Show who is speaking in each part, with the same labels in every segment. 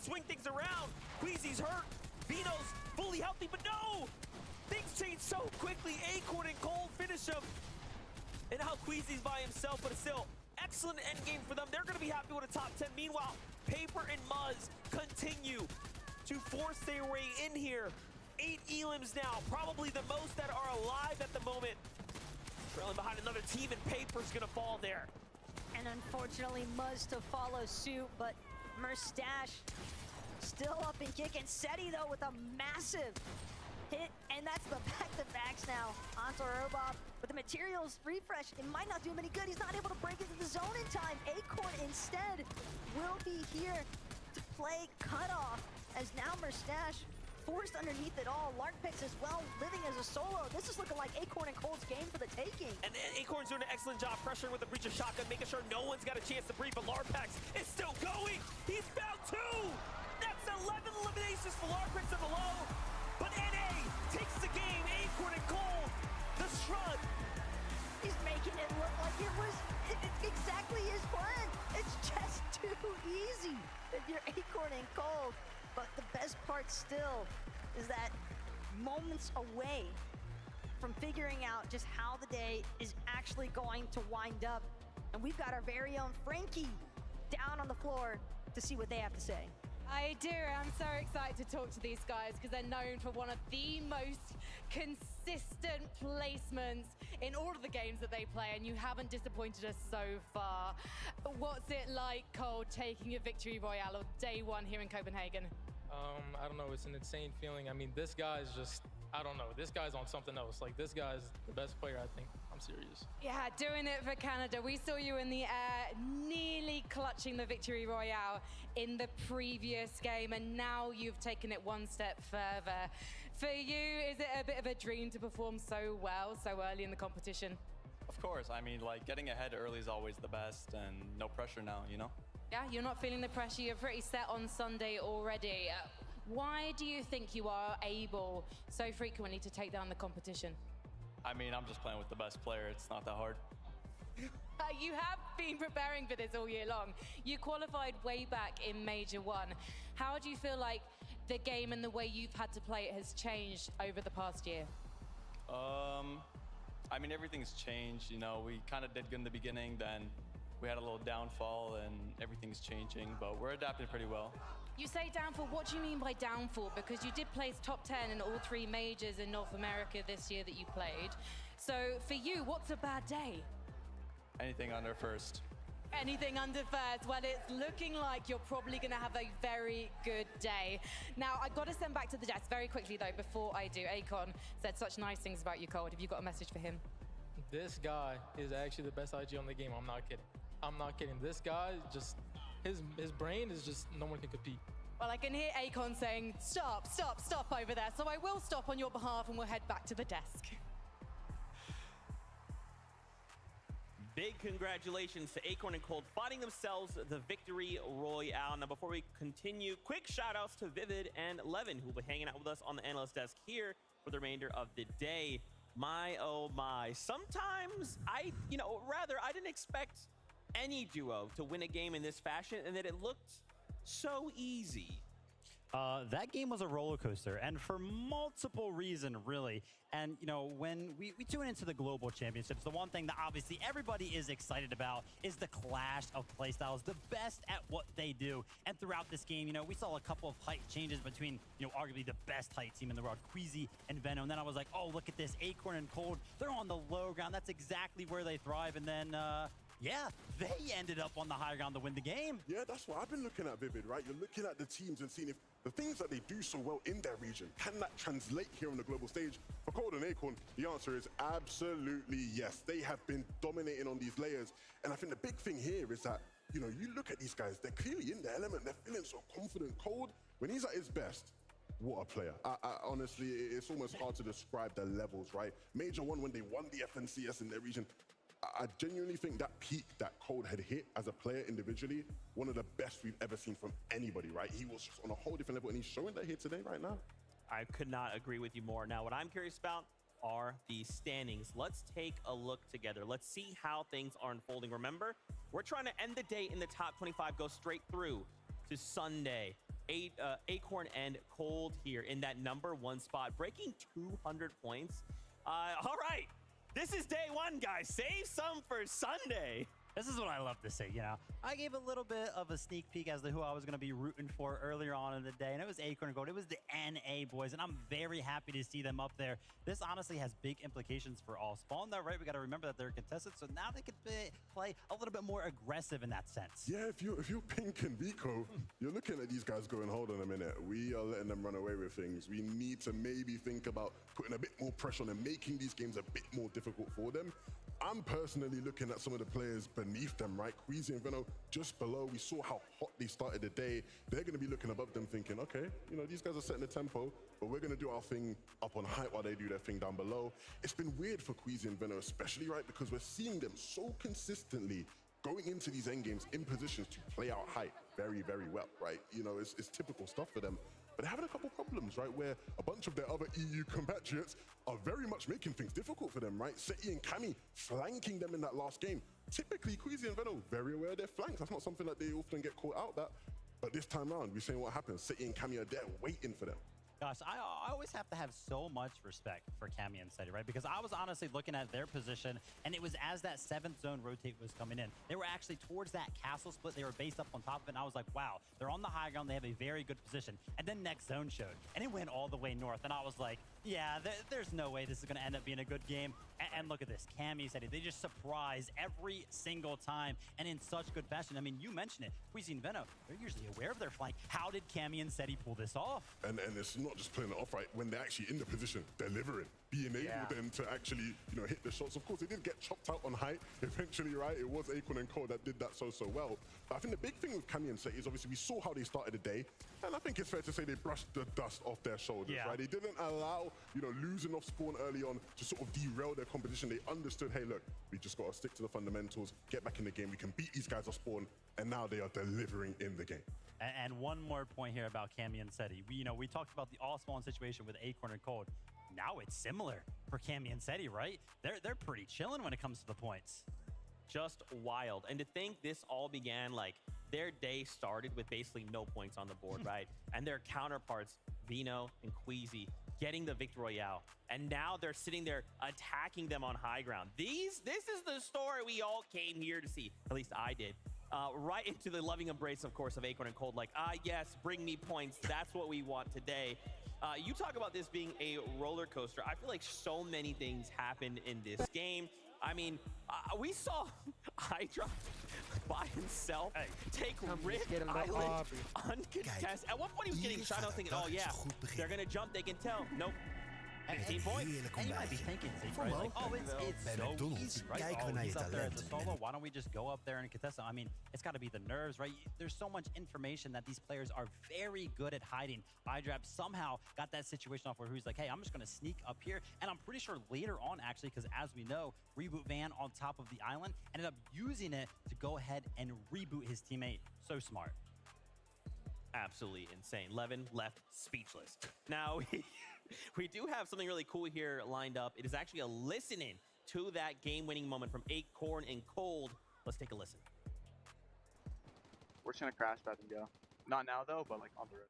Speaker 1: swing things around. Queasy's hurt. Vino's fully healthy, but no! Things change so quickly. Acorn and Cold finish him. And now Queasy's by himself, but still, excellent endgame for them. They're going to be happy with a top 10. Meanwhile, Paper and Muzz continue to force their way in here. 8 elims now, probably the most that are alive at the moment. Trailing behind another team, and Paper's going to fall there.
Speaker 2: And unfortunately, Muzz to follow suit, but Merstache still up and kicking. Seti, though, with a massive hit, and that's the back-to-backs now onto Robop. But the materials refresh, it might not do him any good. He's not able to break into the zone in time. Acorn instead will be here to play cutoff, as now Merstache forced underneath it all. Larkpix as well, living as a solo. This is looking like Acorn and Cold's game for the taking.
Speaker 1: And Acorn's doing an excellent job pressuring with the breach of shotgun, making sure no one's got a chance to breathe, but Larkpix is still going. He's found 2. That's 11 eliminations for Larkpix and below. But NA takes the game. Acorn and Cold, the shrug.
Speaker 2: He's making it look like it was exactly his plan. It's just too easy if you're Acorn and Cold. But the best part still is that moments away from figuring out just how the day is actually going to wind up. And we've got our very own Frankie down on the floor to see what they have to say.
Speaker 3: I do. I'm so excited to talk to these guys because they're known for one of the most consistent placements in all of the games that they play, and you haven't disappointed us so far. What's it like, Cole, taking a victory royale on day 1 here in Copenhagen?
Speaker 4: I don't know. It's an insane feeling. I mean, this guy's just, I don't know. This guy's on something else. Like, this guy's the best player, I think. I'm serious.
Speaker 3: Yeah, doing it for Canada. We saw you in the air, nearly clutching the victory royale in the previous game, and now you've taken it one step further. For you, is it a bit of a dream to perform so well so early in the competition?
Speaker 5: Of course. I mean, like, getting ahead early is always the best, and no pressure now, you know?
Speaker 3: Yeah, you're not feeling the pressure. You're pretty set on Sunday already. Why do you think you are able so frequently to take down the competition?
Speaker 5: I mean, I'm just playing with the best player. It's not that hard.
Speaker 3: You have been preparing for this all year long. You qualified way back in Major 1. How do you feel like the game and the way you've had to play it has changed over the past year?
Speaker 5: I mean, everything's changed. You know, we kind of did good in the beginning, then we had a little downfall, and everything's changing, but we're adapting pretty well.
Speaker 3: You say downfall, what do you mean by downfall? Because you did place top 10 in all 3 majors in North America this year that you played. So for you, what's a bad day?
Speaker 5: Anything under first.
Speaker 3: Anything under first. Well, it's looking like you're probably going to have a very good day. Now, I've got to send back to the desk very quickly, though, before I do. Acorn said such nice things about you, Cold. Have you got a message for him?
Speaker 4: This guy is actually the best IG on the game. I'm not kidding. I'm not kidding. This guy, just, his brain is just, no one can compete.
Speaker 3: Well, I can hear Acorn saying, stop, stop, stop over there. So I will stop on your behalf and we'll head back to the desk.
Speaker 1: Big congratulations to Acorn and Cold finding themselves the victory royale. Now, before we continue, quick shout outs to Vivid and Levin, who will be hanging out with us on the analyst desk here for the remainder of the day. My, oh my. Sometimes I didn't expect any duo to win a game in this fashion, and that it looked so easy.
Speaker 6: That game was a roller coaster, and for multiple reasons, really. And, you know, when we tune into the Global Championships, the one thing that obviously everybody is excited about is the clash of playstyles, the best at what they do. And throughout this game, you know, we saw a couple of height changes between, you know, arguably the best height team in the world, Queasy and Venom. And then I was like, oh, look at this, Acorn and Cold. They're on the low ground. That's exactly where they thrive. And then, yeah, they ended up on the high ground to win the game.
Speaker 7: Yeah, that's what I've been looking at, Vivid, right? You're looking at the teams and seeing if the things that they do so well in their region, can that translate here on the global stage? For Cold and Acorn, the answer is absolutely yes. They have been dominating on these layers. And I think the big thing here is that, you know, you look at these guys, they're clearly in their element. They're feeling so confident. Cold, when he's at his best, what a player. Honestly, it's almost hard to describe the levels, right? Major 1, when they won the FNCS in their region, I genuinely think that peak that Cold had hit as a player individually, one of the best we've ever seen from anybody, right? He was just on a whole different level, and he's showing that here today, right now.
Speaker 1: I could not agree with you more. Now, what I'm curious about are the standings. Let's take a look together. Let's see how things are unfolding. Remember, we're trying to end the day in the top 25, go straight through to Sunday. Acorn and Cold here in that #1 spot, breaking 200 points. All right, this is day one, guys. Save some for Sunday.
Speaker 6: This is what I love to see, you know. I gave a little bit of a sneak peek as to who I was going to be rooting for earlier on in the day, and it was Acorn and Gold. It was the NA boys, and I'm very happy to see them up there. This honestly has big implications for all Spawn, though, right? We got to remember that they're contested, so now they can play a little bit more aggressive in that sense.
Speaker 7: Yeah, if you're Pink and Vico, you're looking at these guys going, hold on a minute. We are letting them run away with things. We need to maybe think about putting a bit more pressure on them, making these games a bit more difficult for them. I'm personally looking at some of the players beneath them, right? Queasy and Veno just below. We saw how hot they started the day. They're going to be looking above them thinking, okay, you know, these guys are setting the tempo, but we're going to do our thing up on height while they do their thing down below. It's been weird for Queasy and Veno especially, right? Because we're seeing them so consistently going into these end games in positions to play out height very, very well, right? You know, it's typical stuff for them. But they're having a couple problems, right? Where a bunch of their other EU compatriots are very much making things difficult for them, right? Seti and Cammy flanking them in that last game. Typically, Queasy and Veno, very aware of their flanks. That's not something that they often get caught out at. But this time around, we're seeing what happens. Seti and Cammy are there waiting for them.
Speaker 6: Gosh, I always have to have so much respect for Cammy and Seti, right? Because I was honestly looking at their position, and it was as that 7th zone rotate was coming in. They were actually towards that castle split. They were based up on top of it, and I was like, wow, they're on the high ground. They have a very good position. And then next zone showed, and it went all the way north. And I was like, yeah, there's no way this is going to end up being a good game. And look at this, Cammy, Seti, they just surprise every single time, and in such good fashion. I mean, you mentioned it, Queasy and Veno, they're usually aware of their flank. How did Cammy and Seti pull this off?
Speaker 7: And it's not just playing it off, right? When they're actually in the position, delivering, being able then to actually, you know, hit the shots. Of course, they did get chopped out on height eventually, right? It was Acorn and Cold that did that so well. But I think the big thing with Cammy and Seti is obviously we saw how they started the day, and I think it's fair to say they brushed the dust off their shoulders, right? They didn't allow, you know, losing off spawn early on to sort of derail their competition. They understood, hey, look, we just got to stick to the fundamentals, get back in the game. We can beat these guys off spawn, and now they are delivering in the game.
Speaker 6: And one more point here about Cammy and Seti. We talked about the all-spawn situation with Acorn and Cold. Now it's similar for Cammy and Seti, right? They're pretty chilling when it comes to the points.
Speaker 1: Just wild. And to think this all began, like, their day started with basically no points on the board, right? And their counterparts, Veno and Queasy, getting the Victor Royale. And now they're sitting there attacking them on high ground. This is the story we all came here to see. At least I did. Right into the loving embrace, of course, of Acorn and Cold. Like, yes, bring me points. That's what we want today. You talk about this being a roller coaster. I feel like so many things happened in this game. I mean, we saw Hydra by himself take Rift Island uncontested. At one point, he was getting shot. I was thinking, oh, yeah, they're going to jump. They can tell. Nope. 15 points.
Speaker 6: And you might be thinking, right? Like, oh, it's so easy, right? Oh, he's up there as a solo. Why don't we just go up there and contest him? I mean, it's got to be the nerves, right? There's so much information that these players are very good at hiding. iDrap somehow got that situation off where he's like, hey, I'm just going to sneak up here. And I'm pretty sure later on, actually, because as we know, Reboot Van on top of the island ended up using it to go ahead and reboot his teammate. So smart.
Speaker 1: Absolutely insane. Levin left speechless. Now, we do have something really cool here lined up. It is actually a listening to that game-winning moment from Acorn and Cold. Let's take a listen.
Speaker 8: We're just gonna crash pad and go. Not now though, but like on the road.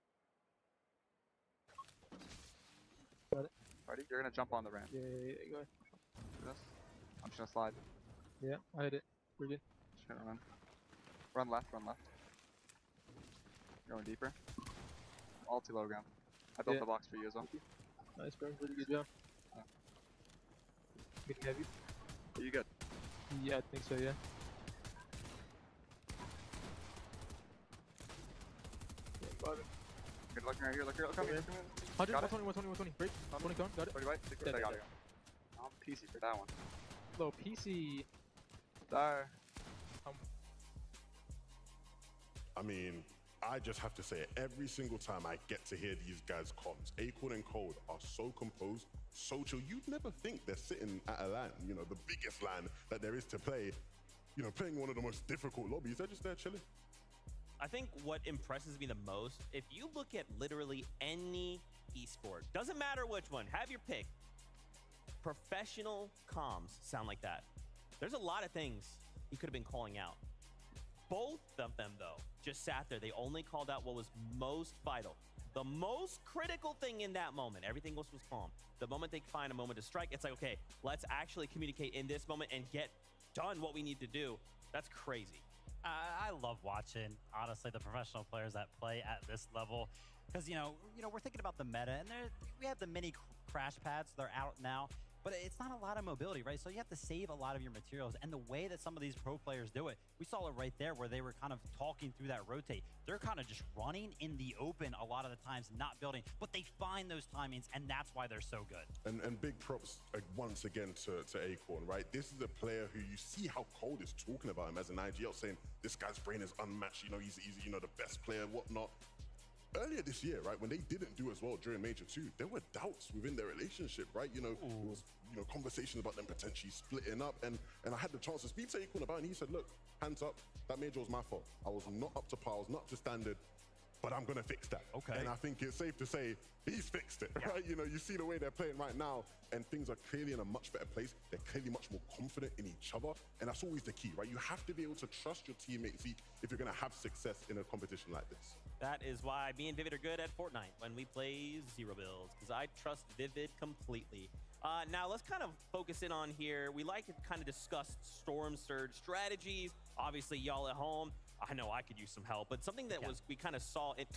Speaker 9: Got it.
Speaker 8: Ready? You're gonna jump on the ramp.
Speaker 9: Yeah, go ahead.
Speaker 8: Do this. I'm just gonna slide.
Speaker 9: Yeah, I hit it. We're good.
Speaker 8: Just gonna run. Run left, run left. Going deeper. All too low ground. I built the box for you as well.
Speaker 9: Nice, bro. Really good job. Getting heavy.
Speaker 8: Are you good?
Speaker 9: Yeah, I think so, yeah. Got it.
Speaker 8: Good looking right here. Look here. Look here.
Speaker 9: 100, 120. Break. 20 gone. Got it.
Speaker 8: 30 white. 60. I got it. I'm PC for that one.
Speaker 9: Low PC.
Speaker 8: There.
Speaker 7: I mean, I just have to say it every single time I get to hear these guys' comms. Acorn and Cold are so composed, so chill. You'd never think they're sitting at a LAN, you know, the biggest LAN that there is to play, you know, playing one of the most difficult lobbies. They're just there chilling.
Speaker 1: I think what impresses me the most, if you look at literally any esport, doesn't matter which one, have your pick. Professional comms sound like that. There's a lot of things he could have been calling out. Both of them, though, just sat there. They only called out what was most vital. The most critical thing in that moment, everything else was calm. The moment they find a moment to strike, it's like, okay, let's actually communicate in this moment and get done what we need to do. That's crazy.
Speaker 6: I love watching, honestly, the professional players that play at this level. Because, you know, we're thinking about the meta, and we have the mini crash pads. They're out now. But it's not a lot of mobility, right? So you have to save a lot of your materials. And the way that some of these pro players do it, we saw it right there where they were kind of talking through that rotate. They're kind of just running in the open a lot of the times, not building. But they find those timings, and that's why they're so good.
Speaker 7: And big props once again to Acorn, right? This is a player who you see how Cold is talking about him as an IGL, saying this guy's brain is unmatched. You know, he's you know, the best player, whatnot. Earlier this year, right, when they didn't do as well during Major 2, there were doubts within their relationship, right? You know, there was, you know, conversations about them potentially splitting up, and I had the chance to speak to Acorn about it, and he said, look, hands up, that Major was my fault. I was not up to par, I was not up to standard, but I'm gonna fix that.
Speaker 6: Okay.
Speaker 7: And I think it's safe to say he's fixed it, right? You know, you see the way they're playing right now, and things are clearly in a much better place. They're clearly much more confident in each other, and that's always the key, right? You have to be able to trust your teammates, Zeke, if you're gonna have success in a competition like this.
Speaker 1: That is why me and Vivid are good at Fortnite when we play Zero Builds, because I trust Vivid completely. Now, let's kind of focus in on here. We like to kind of discuss Storm Surge strategies. Obviously, y'all at home, I know I could use some help, but something that we kind of saw it.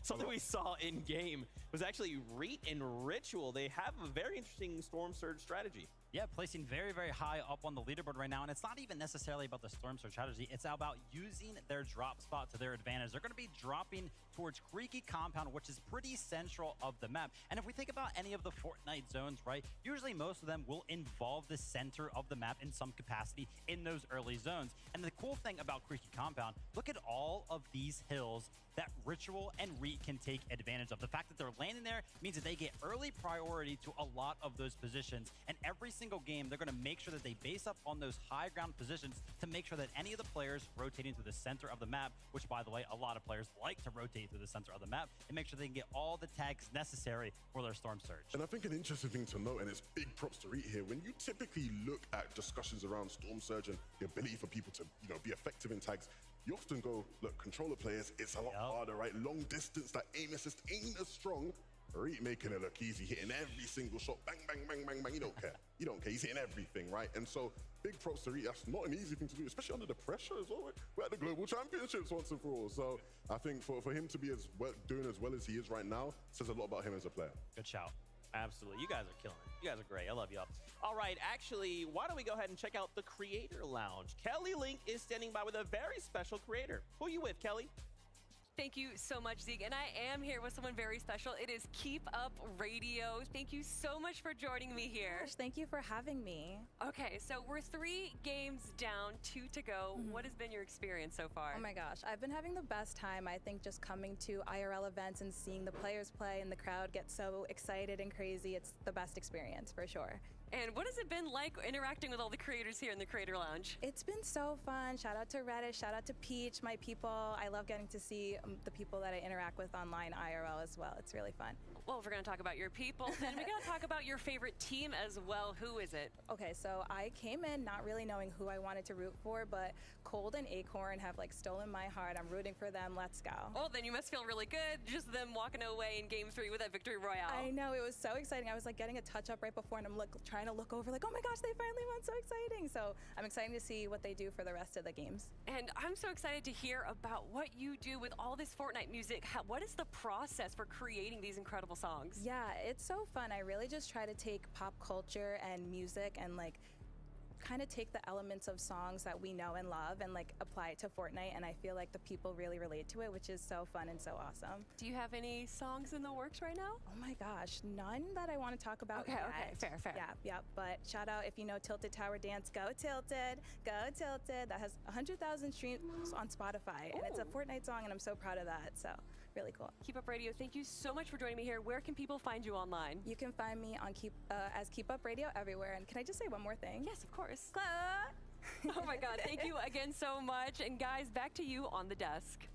Speaker 1: Something we saw in game was actually Reet and Ritual. They have a very interesting Storm Surge strategy.
Speaker 6: Yeah, placing very, very high up on the leaderboard right now. And it's not even necessarily about the Storm Surge strategy. It's about using their drop spot to their advantage. They're going to be dropping towards Creaky Compound, which is pretty central of the map. And if we think about any of the Fortnite zones, right, usually most of them will involve the center of the map in some capacity in those early zones. And the cool thing about Creaky Compound, look at all of these hills that Ritual and Reet can take advantage of. The fact that they're landing there means that they get early priority to a lot of those positions. And every single game, they're going to make sure that they base up on those high ground positions to make sure that any of the players rotating through the center of the map, which, by the way, a lot of players like to rotate through the center of the map, and make sure they can get all the tags necessary for their Storm Surge.
Speaker 7: And I think an interesting thing to note, and it's big props to Reet here, when you typically look at discussions around Storm Surge and the ability for people to, you know, be effective in tags, you often go, look, controller players, it's a lot harder, right? Long distance, that aim assist ain't as strong. Reet making it look easy, hitting every single shot, bang, bang, bang, bang, bang. You don't care. You don't care. He's hitting everything, right? And so, big props to Reet. That's not an easy thing to do, especially under the pressure as well. We're at the Global Championships once and for all. So, I think for him to be doing as well as he is right now says a lot about him as a player.
Speaker 6: Good shout.
Speaker 1: Absolutely. You guys are killing it. You guys are great. I love y'all. All right. Actually, why don't we go ahead and check out the Creator Lounge? Kelly Link is standing by with a very special creator. Who are you with, Kelly?
Speaker 10: Thank you so much, Zeke. And I am here with someone very special. It is Keep Up Radio. Thank you so much for joining me here.
Speaker 11: Gosh, thank you for having me.
Speaker 10: Okay, so we're 3 games down, 2 to go. What has been your experience so far?
Speaker 11: Oh my gosh, I've been having the best time. I think just coming to IRL events and seeing the players play and the crowd get so excited and crazy, it's the best experience for sure.
Speaker 10: And what has it been like interacting with all the creators here in the Creator Lounge?
Speaker 11: It's been so fun. Shout out to Reddit, shout out to Peach, my people. I love getting to see the people that I interact with online IRL as well. It's really fun.
Speaker 10: Well, if we're going to talk about your people, then we got to talk about your favorite team as well. Who is it?
Speaker 11: Okay, so I came in not really knowing who I wanted to root for, but Cold and Acorn have like stolen my heart. I'm rooting for them. Let's go.
Speaker 10: Oh, then you must feel really good. Just them walking away in Game 3 with that victory royale.
Speaker 11: I know, it was so exciting. I was like getting a touch up right before, and I'm trying to look over like, oh my gosh, they finally won. So exciting. So I'm excited to see what they do for the rest of the games.
Speaker 10: And I'm so excited to hear about what you do with all this Fortnite music. What is the process for creating these incredible songs?
Speaker 11: Yeah, it's so fun. I really just try to take pop culture and music and like kind of take the elements of songs that we know and love and like apply it to Fortnite, and I feel like the people really relate to it, which is so fun and so awesome.
Speaker 10: Do you have any songs in the works right now?
Speaker 11: Oh my gosh, none that I want to talk about
Speaker 10: Okay,
Speaker 11: yet.
Speaker 10: fair.
Speaker 11: Yeah, but shout out if you know Tilted Tower Dance, go Tilted, go Tilted. That has 100,000 streams on Spotify, and it's a Fortnite song, and I'm so proud of that, so really cool.
Speaker 10: Keep Up Radio, thank you so much for joining me here. Where can people find you online?
Speaker 11: You can find me on as Keep Up Radio everywhere, and can I just say one more thing?
Speaker 10: Yes, of course. Oh my God, thank you again so much. And guys, back to you on the desk.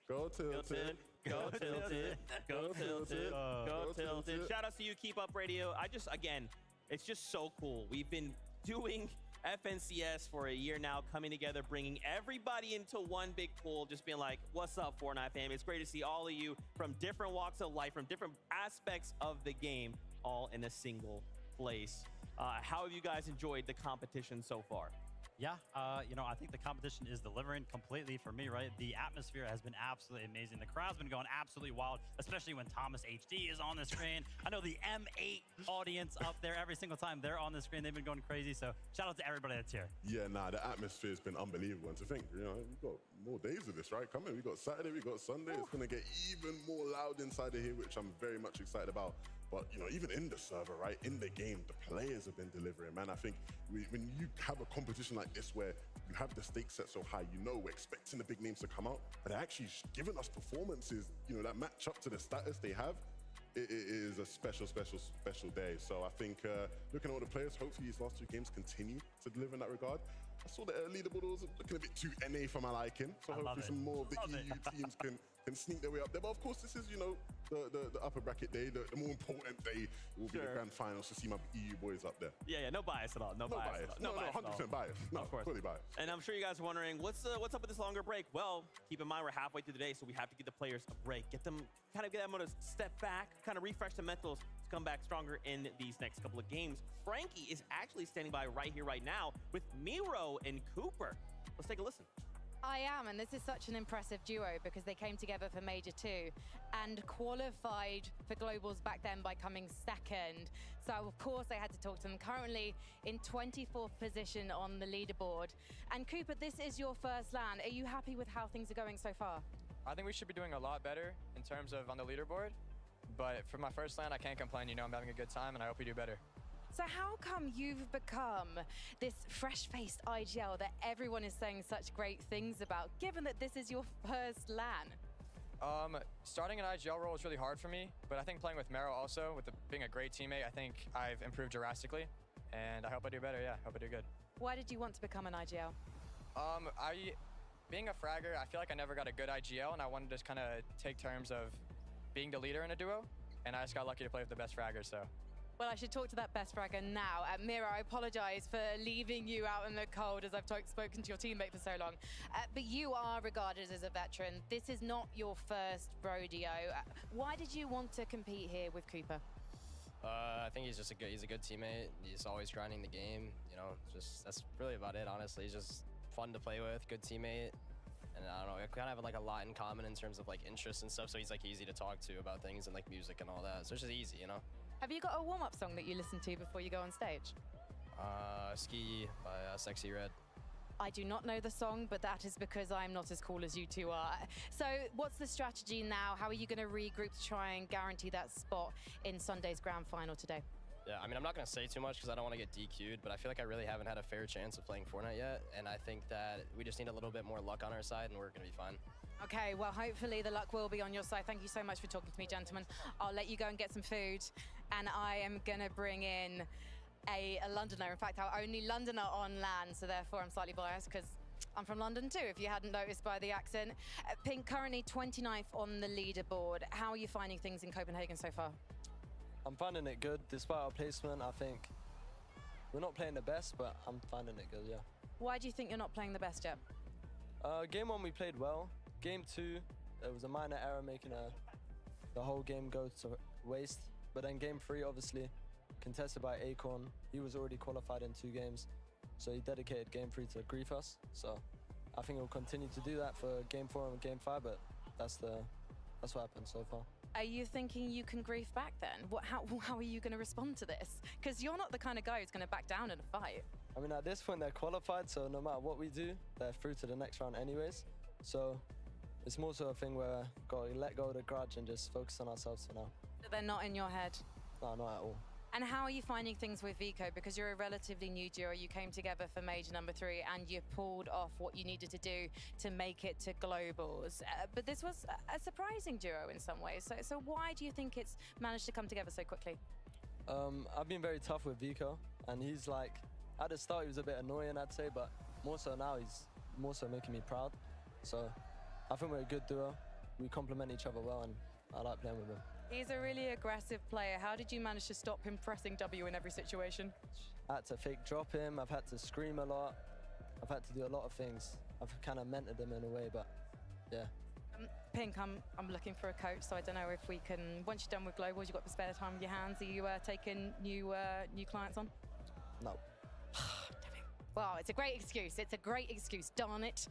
Speaker 7: Go Tilted.
Speaker 1: Go Tilted. Go Tilted. Go Tilted. Shout out to you, Keep Up Radio. Again, it's just so cool. We've been doing FNCS for a year now, coming together, bringing everybody into one big pool, just being like, what's up, Fortnite fam? It's great to see all of you from different walks of life, from different aspects of the game, all in a single place. How have you guys enjoyed the competition so far?
Speaker 6: Yeah, you know, I think the competition is delivering completely for me, right? The atmosphere has been absolutely amazing. The crowd's been going absolutely wild, especially when Thomas HD is on the screen. I know the M8 audience up there, every single time they're on the screen, they've been going crazy. So shout out to everybody that's here.
Speaker 7: Yeah, nah, the atmosphere's been unbelievable. And to think, you know, we've got more days of this, right? Coming. We got Saturday, we got Sunday. It's going to get even more loud inside of here, which I'm very much excited about. But, you know, even in the server, right, in the game, the players have been delivering, man. I think when you have a competition like this where you have the stakes set so high, you know we're expecting the big names to come out, but they're actually giving us performances, you know, that match up to the status they have. It is a special, special, special day. So I think looking at all the players, hopefully these last two games continue to deliver in that regard. I saw the leaderboard was looking a bit too NA for my liking. So hopefully some more of the EU teams can sneak their way up there. But of course, this is, you know, the upper bracket day. The more important day will be the grand finals to see my EU boys up there.
Speaker 1: Yeah, no bias at all. No bias.
Speaker 7: No, 100% bias. No,
Speaker 1: of course.
Speaker 7: Fully biased.
Speaker 1: And I'm sure you guys are wondering, what's up with this longer break? Well, keep in mind, we're halfway through the day, so we have to give the players a break. Get them to step back, kind of refresh the mentals to come back stronger in these next couple of games. Frankie is actually standing by right here, right now, with Miro and Cooper. Let's take a listen.
Speaker 3: I am, and this is such an impressive duo because they came together for Major 2 and qualified for Globals back then by coming second. So, of course, I had to talk to them. Currently in 24th position on the leaderboard. And Cooper, this is your first LAN. Are you happy with how things are going so far?
Speaker 12: I think we should be doing a lot better in terms of on the leaderboard. But for my first LAN, I can't complain. You know, I'm having a good time, and I hope we do better.
Speaker 3: So how come you've become this fresh-faced IGL that everyone is saying such great things about, given that this is your first LAN?
Speaker 12: Starting an IGL role is really hard for me, but I think playing with Mero also, with being a great teammate, I think I've improved drastically, and I hope I do better, yeah, hope I do good.
Speaker 3: Why did you want to become an IGL?
Speaker 12: Being a fragger, I feel like I never got a good IGL, and I wanted to kind of take terms of being the leader in a duo, and I just got lucky to play with the best fragger, so.
Speaker 3: Well, I should talk to that best fragger now. Miro, I apologize for leaving you out in the cold as I've spoken to your teammate for so long. But you are regarded as a veteran. This is not your first rodeo. Why did you want to compete here with Cooper?
Speaker 13: I think he's just he's a good teammate. He's always grinding the game. You know, that's really about it, honestly. He's just fun to play with, good teammate. And I don't know, we kind of have like a lot in common in terms of like interests and stuff. So he's like easy to talk to about things and like music and all that. So it's just easy, you know?
Speaker 3: Have you got a warm-up song that you listen to before you go on stage?
Speaker 13: Ski by Sexy Red.
Speaker 3: I do not know the song, but that is because I'm not as cool as you two are. So what's the strategy now? How are you going to regroup to try and guarantee that spot in Sunday's grand final today?
Speaker 13: Yeah, I mean, I'm not going to say too much because I don't want to get DQ'd, but I feel like I really haven't had a fair chance of playing Fortnite yet. And I think that we just need a little bit more luck on our side and we're going to be fine.
Speaker 3: Okay, well, hopefully the luck will be on your side. Thank you so much for talking to me, gentlemen. I'll let you go and get some food. And I am going to bring in a Londoner. In fact, our only Londoner on LAN, so therefore I'm slightly biased because I'm from London too, if you hadn't noticed by the accent. Pink, currently 29th on the leaderboard. How are you finding things in Copenhagen so far?
Speaker 14: I'm finding it good. Despite our placement, I think we're not playing the best, but I'm finding it good, yeah.
Speaker 3: Why do you think you're not playing the best yet?
Speaker 14: Game 1, we played well. Game 2, there was a minor error making the whole game go to waste. But then Game 3, obviously, contested by Acorn. He was already qualified in 2 games, so he dedicated Game 3 to grief us. So I think he'll continue to do that for Game 4 and Game 5, but that's what happened so far.
Speaker 3: Are you thinking you can grief back then? How are you going to respond to this? Because you're not the kind of guy who's going to back down in a fight.
Speaker 14: I mean, at this point, they're qualified, so no matter what we do, they're through to the next round anyways. So it's more so a thing where we've got to let go of the grudge and just focus on ourselves for now.
Speaker 3: So they're not in your head?
Speaker 14: No, not at all.
Speaker 3: And how are you finding things with Vico? Because you're a relatively new duo. You came together for Major number 3 and you pulled off what you needed to do to make it to Globals. But this was a surprising duo in some ways. So why do you think it's managed to come together so quickly?
Speaker 14: I've been very tough with Vico, and he's like, at the start he was a bit annoying, I'd say, but more so now he's more so making me proud. So I think we're a good duo. We complement each other well, and I like playing with him.
Speaker 3: He's a really aggressive player. How did you manage to stop him pressing W in every situation?
Speaker 14: I had to fake drop him. I've had to scream a lot. I've had to do a lot of things. I've kind of mentored him in a way, but yeah.
Speaker 3: Pink, I'm looking for a coach, so I don't know if we can. Once you're done with globals, you've got the spare time with your hands. Are you taking new clients on?
Speaker 14: No.
Speaker 3: Well, it's a great excuse. It's a great excuse. Darn it.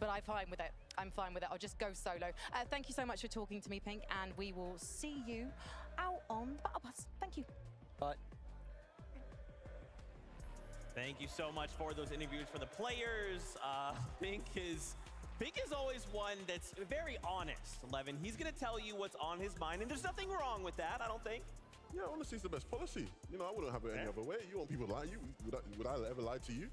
Speaker 3: But I'm fine with it. I'm fine with it. I'll just go solo. Thank you so much for talking to me, Pink, and we will see you out on the Battle Bus. Thank you.
Speaker 14: Bye.
Speaker 1: Thank you so much for those interviews for the players. Pink is always one that's very honest, Levin. He's going to tell you what's on his mind, and there's nothing wrong with that, I don't think.
Speaker 7: Yeah, honestly, it's the best policy. You know, I wouldn't have it any other way. You want people to lie to you? Would I ever lie to you?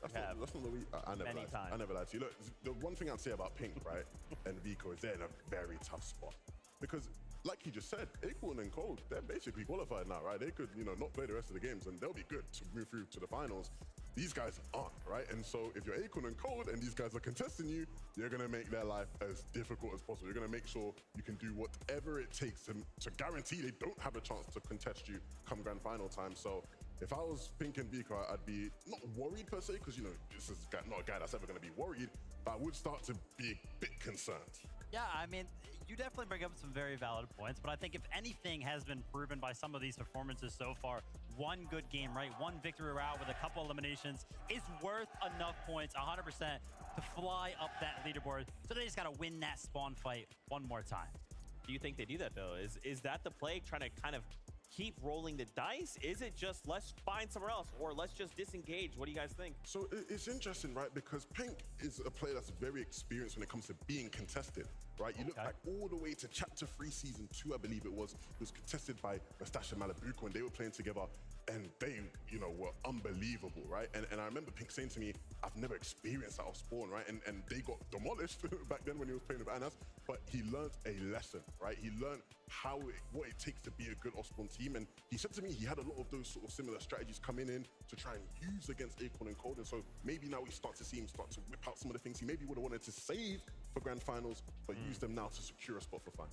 Speaker 7: That's not the way. I never lied. I never lied to you. Look, the one thing I'd say about Pink, right, and Vico is they're in a very tough spot. Because, like he just said, Acorn and Cold, they're basically qualified now, right? They could, you know, not play the rest of the games, and they'll be good to move through to the finals. These guys aren't, right? And so if you're Acorn and Cold and these guys are contesting you, you're going to make their life as difficult as possible. You're going to make sure you can do whatever it takes to guarantee they don't have a chance to contest you come grand final time. So if I was Pink and Vico, I'd be not worried per se, because, you know, this is not a guy that's ever going to be worried, but I would start to be a bit concerned.
Speaker 6: Yeah, I mean, you definitely bring up some very valid points, but I think if anything has been proven by some of these performances so far, one good game, right? One victory route with a couple eliminations is worth enough points, 100%, to fly up that leaderboard. So they just got to win that spawn fight one more time.
Speaker 1: Do you think they do that, though? Is that the play, trying to kind of keep rolling the dice? Is it just let's find somewhere else, or let's just disengage? What do you guys think?
Speaker 7: So it's interesting, right? Because Pink is a player that's very experienced when it comes to being contested, right? You look back all the way to Chapter 3, Season 2, I believe it was contested by Mustache and Malabuko, and they were playing together, and they, you know, were unbelievable, right? And I remember Pink saying to me, I've never experienced that off spawn, right? And they got demolished back then when he was playing with Anas, but he learned a lesson, right? He learned what it takes to be a good off spawn team. And he said to me he had a lot of those sort of similar strategies coming in to try and use against Acorn and Cold. And so maybe now we start to see him start to whip out some of the things he maybe would have wanted to save for grand finals, but use them now to secure a spot for final.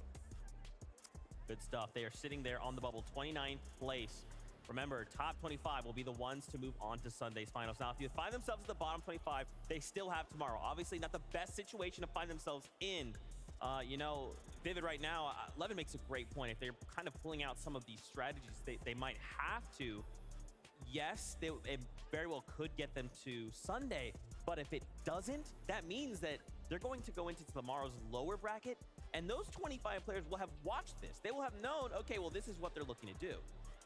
Speaker 1: Good stuff. They are sitting there on the bubble, 29th place. Remember, top 25 will be the ones to move on to Sunday's finals. Now, if you find themselves at the bottom 25, they still have tomorrow. Obviously, not the best situation to find themselves in. You know, Vivid right now, Levin makes a great point. If they're kind of pulling out some of these strategies, they might have to. Yes, it very well could get them to Sunday, but if it doesn't, that means that they're going to go into tomorrow's lower bracket, and those 25 players will have watched this. They will have known, okay, well, this is what they're looking to do.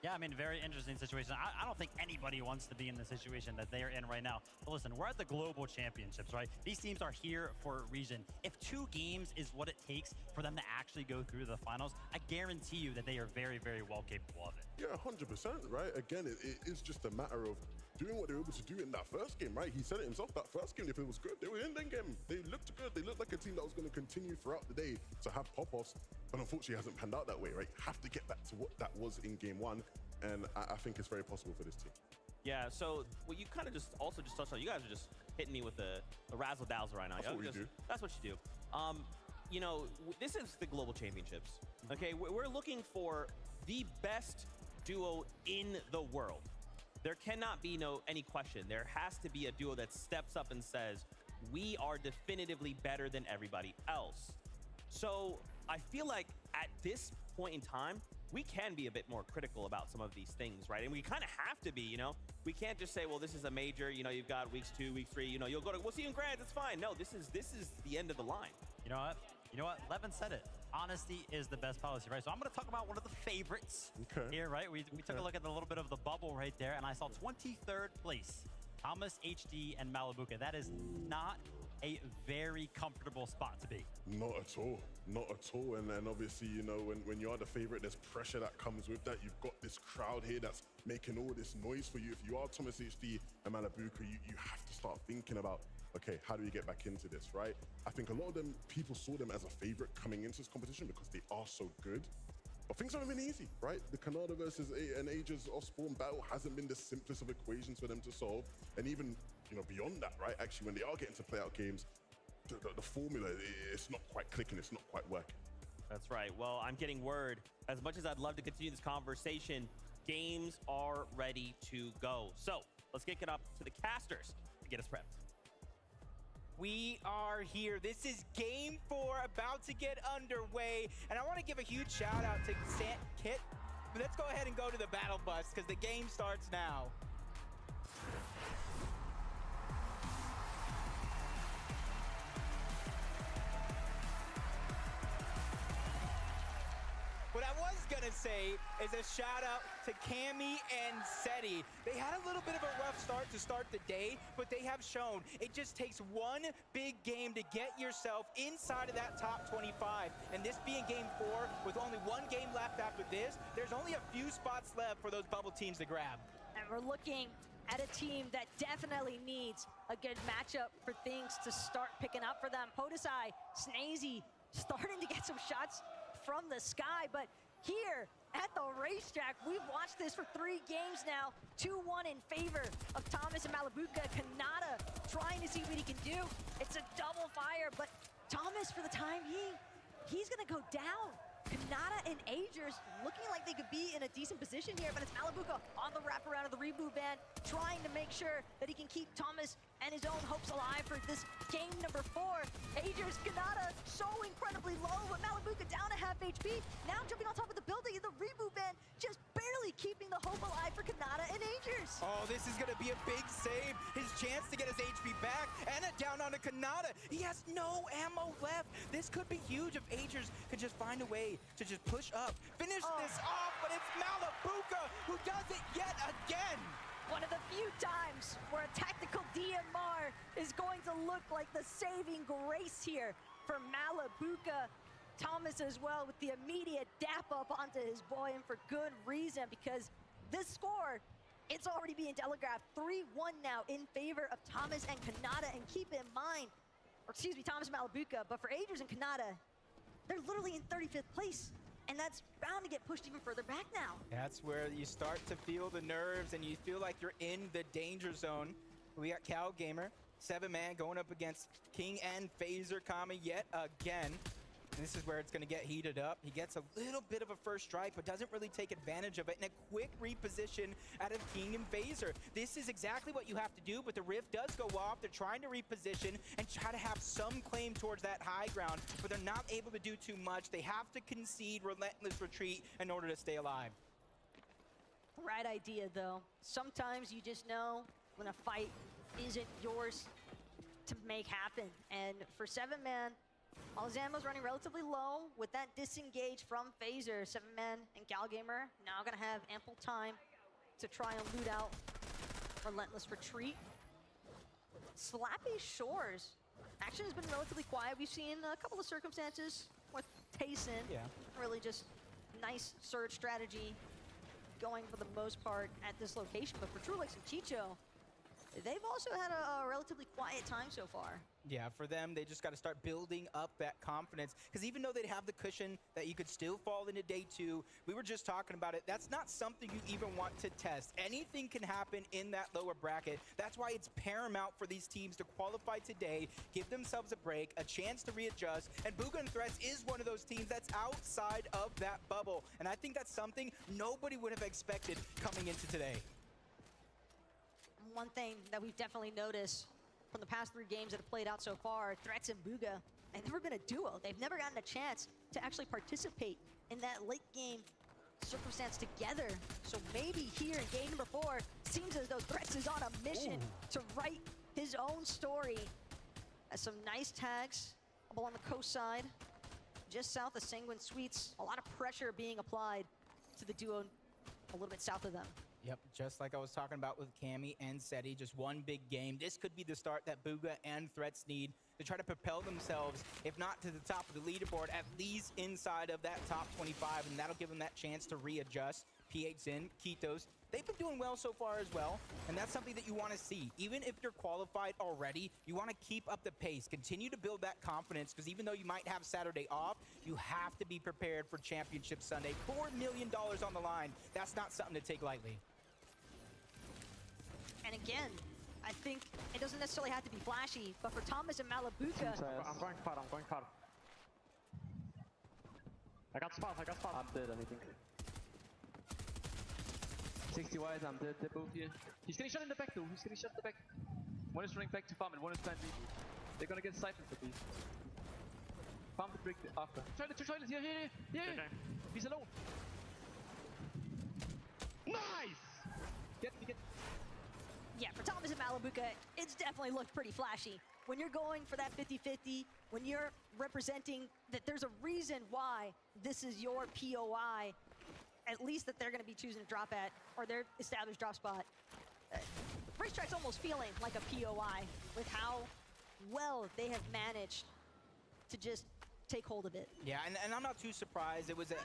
Speaker 6: Yeah, I mean, very interesting situation. I don't think anybody wants to be in the situation that they are in right now. But listen, we're at the Global Championships, right? These teams are here for a reason. If 2 games is what it takes for them to actually go through the finals, I guarantee you that they are very, very well capable of it.
Speaker 7: Yeah, 100%, right? Again, it is just a matter of doing what they were able to do in that first game, right? He said it himself, that first game, if it was good, they were in that game. They looked good. They looked like a team that was going to continue throughout the day to have pop-offs, but unfortunately it hasn't panned out that way, right? Have to get back to what that was in game 1, and I think it's very possible for this team.
Speaker 1: Yeah, so what you kind of just touched on, you guys are just hitting me with the razzle-dazzle right now.
Speaker 7: That's what we do.
Speaker 1: That's what you do. You know, this is the Global Championships, okay? We're looking for the best duo in the world. There cannot be any question. There has to be a duo that steps up and says, we are definitively better than everybody else. So I feel like at this point in time, we can be a bit more critical about some of these things, right? And we kind of have to be, you know? We can't just say, well, this is a major, you know, you've got weeks 2, week 3, you know, we'll see you in grands, it's fine. No, this is the end of the line.
Speaker 6: You know what? Levin said it. Honesty is the best policy, right? So I'm going to talk about one of the favorites here, right? We took a look at a little bit of the bubble right there, and I saw 23rd place, Thomas HD and Malabuka. That is not a very comfortable spot to be.
Speaker 7: Not at all. Not at all. And then obviously, you know, when you are the favorite, there's pressure that comes with that. You've got this crowd here that's making all this noise for you. If you are Thomas HD and Malabuka, you have to start thinking about, okay, how do you get back into this, right? I think a lot of people saw them as a favorite coming into this competition because they are so good. But things haven't been easy, right? The Canada versus an Aegis off-spawn battle hasn't been the simplest of equations for them to solve. And even, you know, beyond that, right? Actually, when they are getting to play out games, the formula, it's not quite clicking, it's not quite working.
Speaker 1: That's right. Well, I'm getting word. As much as I'd love to continue this conversation, games are ready to go. So let's kick it up to the casters to get us prepped.
Speaker 15: We are here. This is game 4 about to get underway. And I want to give a huge shout out to Kit. But let's go ahead and go to the battle bus because the game starts now. What I was gonna say is a shout out to Cammy and Seti. They had a little bit of a rough start to start the day, but they have shown it just takes one big game to get yourself inside of that top 25. And this being game 4, with only one game left after this, there's only a few spots left for those bubble teams to grab.
Speaker 2: And we're looking at a team that definitely needs a good matchup for things to start picking up for them. Podesai, Snazy starting to get some shots from the sky, but here at the racetrack, we've watched this for 3 games now. 2-1 in favor of Thomas and Malabuka. Kanata trying to see what he can do. It's a double fire, but Thomas, for the time being, he's gonna go down. Kanata and Agers looking like they could be in a decent position here, but it's Malabuka on the wraparound of the reboot band, trying to make sure that he can keep Thomas and his own hopes alive for this game number 4. Agers, Kanata so incredibly low, but Malabuka down to half HP. Now jumping on top of the building, and the reboot band just barely keeping the hope alive for Kanata and Agers.
Speaker 15: Oh, this is gonna be a big save. His chance to get his HP back, and it down onto Kanata. He has no ammo left. This could be huge if Agers could just find a way to just push up, finish this off, but it's Malabuka who does it yet again.
Speaker 2: One of the few times where a tactical DMR is going to look like the saving grace here for Malabuka. Thomas as well with the immediate dap up onto his boy, and for good reason, because this score, it's already being telegraphed. 3-1 now in favor of Thomas and Kanata, and keep in mind, or excuse me, Thomas and Malabuka, but for Agers and Kanata, they're literally in 35th place. And that's bound to get pushed even further back now.
Speaker 15: That's where you start to feel the nerves and you feel like you're in the danger zone. We got Cal Gamer, 7-man going up against King and Phaser Kami yet again. And this is where it's going to get heated up. He gets a little bit of a first strike, but doesn't really take advantage of it. And a quick reposition out of King and Phaser. This is exactly what you have to do, but the rift does go off. They're trying to reposition and try to have some claim towards that high ground, but they're not able to do too much. They have to concede relentless retreat in order to stay alive.
Speaker 2: Right idea, though. Sometimes you just know when a fight isn't yours to make happen. And for 7-man, all his ammo's running relatively low with that disengage from Phaser. 7-man and Cal Gamer now gonna have ample time to try and loot out relentless retreat. Slappy Shores action has been relatively quiet. We've seen a couple of circumstances with Tayson.
Speaker 15: Yeah.
Speaker 2: Really just nice surge strategy going for the most part at this location. But for Trulix and Chicho, they've also had a relatively quiet time so far.
Speaker 15: Yeah, for them, they just got to start building up that confidence. Because even though they'd have the cushion that you could still fall into day 2, we were just talking about it, that's not something you even want to test. Anything can happen in that lower bracket. That's why it's paramount for these teams to qualify today, give themselves a break, a chance to readjust. And Bugha and Threats is one of those teams that's outside of that bubble. And I think that's something nobody would have expected coming into today.
Speaker 2: One thing that we've definitely noticed from the past 3 games that have played out so far, Threats and Bugha, they've never been a duo. They've never gotten a chance to actually participate in that late game circumstance together. So maybe here in game number 4, seems as though Threats is on a mission to write his own story. Some nice tags along the coast side, just south of Sanguine Suites. A lot of pressure being applied to the duo a little bit south of them.
Speaker 15: Yep, just like I was talking about with Cammy and Seti, just one big game. This could be the start that Bugha and Threats need to try to propel themselves, if not to the top of the leaderboard, at least inside of that top 25, and that'll give them that chance to readjust. PH Zen, Kitos, they've been doing well so far as well, and that's something that you want to see. Even if you're qualified already, you want to keep up the pace, continue to build that confidence, because even though you might have Saturday off, you have to be prepared for Championship Sunday. $4 million on the line. That's not something to take lightly.
Speaker 2: And again, I think it doesn't necessarily have to be flashy, but for Thomas and Malabuka,
Speaker 9: I'm going far, I'm going far. I got spot. I'm dead, I think. 60 wide, I'm dead. They're both here. He's getting shot in the back though. One is running back to farm and one is plant reboot. They're gonna get siphoned for B. Farm the brick after. Two toilets, here.
Speaker 16: Okay.
Speaker 9: He's alone. Nice! Get.
Speaker 2: Yeah, for Thomas and Malabuka, it's definitely looked pretty flashy. When you're going for that 50-50, when you're representing that there's a reason why this is your POI, at least that they're going to be choosing to drop at, or their established drop spot. Racetrack's almost feeling like a POI with how well they have managed to just take hold of it.
Speaker 15: Yeah, and I'm not too surprised. It was a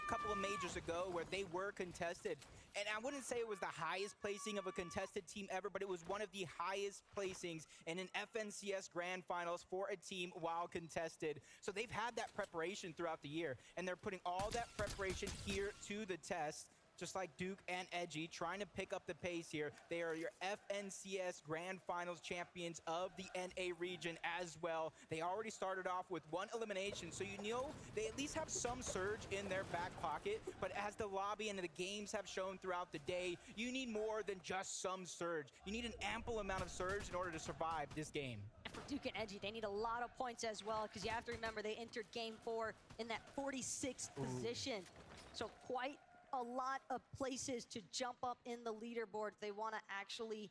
Speaker 15: couple of majors ago where they were contested. And I wouldn't say it was the highest placing of a contested team ever, but it was one of the highest placings in an FNCS Grand Finals for a team while contested. So they've had that preparation throughout the year, and they're putting all that preparation here to the test. Just like Duke and Edgy, trying to pick up the pace here. They are your FNCS Grand Finals champions of the NA region as well. They already started off with one elimination, so you know they at least have some surge in their back pocket. But as the lobby and the games have shown throughout the day, you need more than just some surge. You need an ample amount of surge in order to survive this game.
Speaker 2: And for Duke and Edgy, they need a lot of points as well, because you have to remember they entered Game 4 in that 46th position. So quite a lot of places to jump up in the leaderboard if they want to actually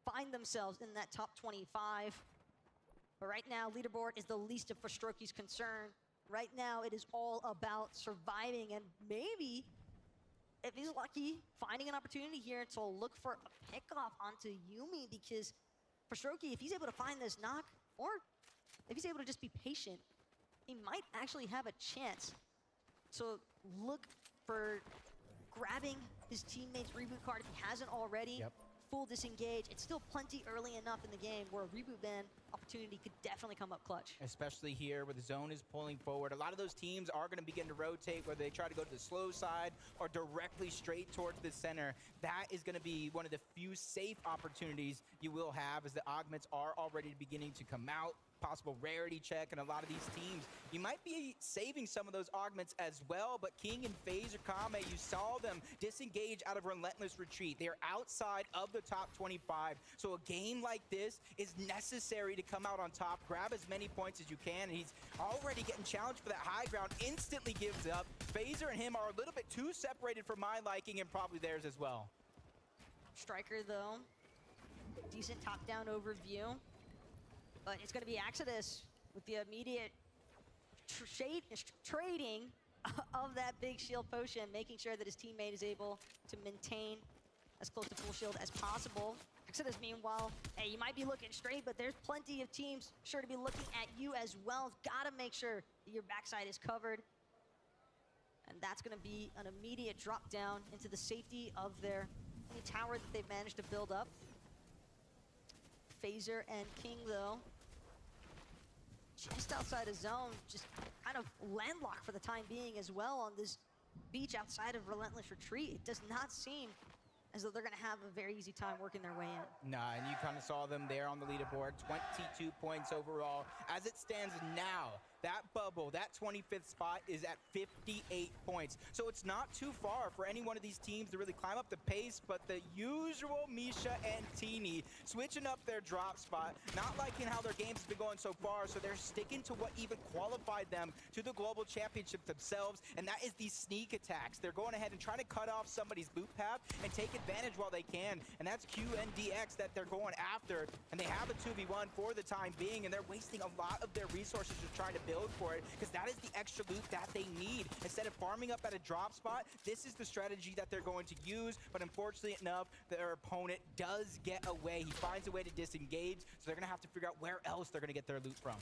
Speaker 2: find themselves in that top 25. But right now, leaderboard is the least of Frostroki's concern. Right now, it is all about surviving and maybe, if he's lucky, finding an opportunity here to look for a pickoff onto Yuumi, because Frostroki, if he's able to find this knock, or if he's able to just be patient, he might actually have a chance. So look for grabbing his teammate's reboot card if he hasn't already.
Speaker 15: Yep.
Speaker 2: Full disengage. It's still plenty early enough in the game where a reboot ban opportunity could definitely come up clutch.
Speaker 15: Especially here where the zone is pulling forward. A lot of those teams are going to begin to rotate, whether they try to go to the slow side or directly straight towards the center. That is going to be one of the few safe opportunities you will have, as the augments are already beginning to come out. Possible rarity check, and a lot of these teams, you might be saving some of those augments as well, but King and FaZe or Kame, you saw them disengage out of Relentless Retreat. They're outside of the top 25, so a game like this is necessary to come out on top, grab as many points as you can, and he's already getting challenged for that high ground, instantly gives up. FaZer and him are a little bit too separated for my liking, and probably theirs as well.
Speaker 2: Striker, though, decent top-down overview. But it's going to be Exodus with the immediate trading of that big shield potion, making sure that his teammate is able to maintain as close to full shield as possible. Exodus, meanwhile, hey, you might be looking straight, but there's plenty of teams sure to be looking at you as well. Got to make sure that your backside is covered. And that's going to be an immediate drop down into the safety of their tower that they've managed to build up. FaZer and King, though, just outside of zone, just kind of landlocked for the time being as well on this beach outside of Relentless Retreat. It does not seem as though they're going to have a very easy time working their way in.
Speaker 15: Nah, and you kind of saw them there on the leaderboard, 22 points overall. As it stands now, that bubble, that 25th spot is at 58 points. So it's not too far for any one of these teams to really climb up the pace, but the usual Misha and Teeny switching up their drop spot, not liking how their games have been going so far, so they're sticking to what even qualified them to the Global Championship themselves, and that is these sneak attacks. They're going ahead and trying to cut off somebody's boot path and take advantage while they can, and that's QNDX that they're going after, and they have a 2v1 for the time being, and they're wasting a lot of their resources just trying to build for it, because that is the extra loot that they need. Instead of farming up at a drop spot, this is the strategy that they're going to use, but unfortunately enough, their opponent does get away. He finds a way to disengage, so they're going to have to figure out where else they're going to get their loot from.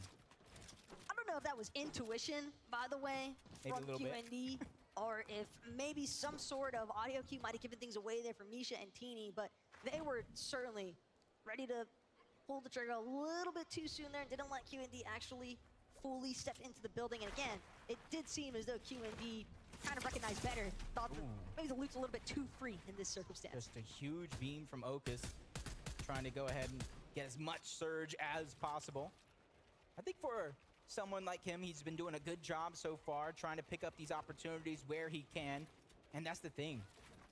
Speaker 2: I don't know if that was intuition, by the way,
Speaker 15: maybe
Speaker 2: from QND, or if maybe some sort of audio cue might have given things away there for Misha and Teeny, but they were certainly ready to pull the trigger a little bit too soon there and didn't let QND actually fully step into the building. And again, it did seem as though QND kind of recognized better, thought that maybe the loot's a little bit too free in this circumstance.
Speaker 15: Just a huge beam from Ocus, trying to go ahead and get as much surge as possible. I think for someone like him, he's been doing a good job so far, trying to pick up these opportunities where he can. And that's the thing.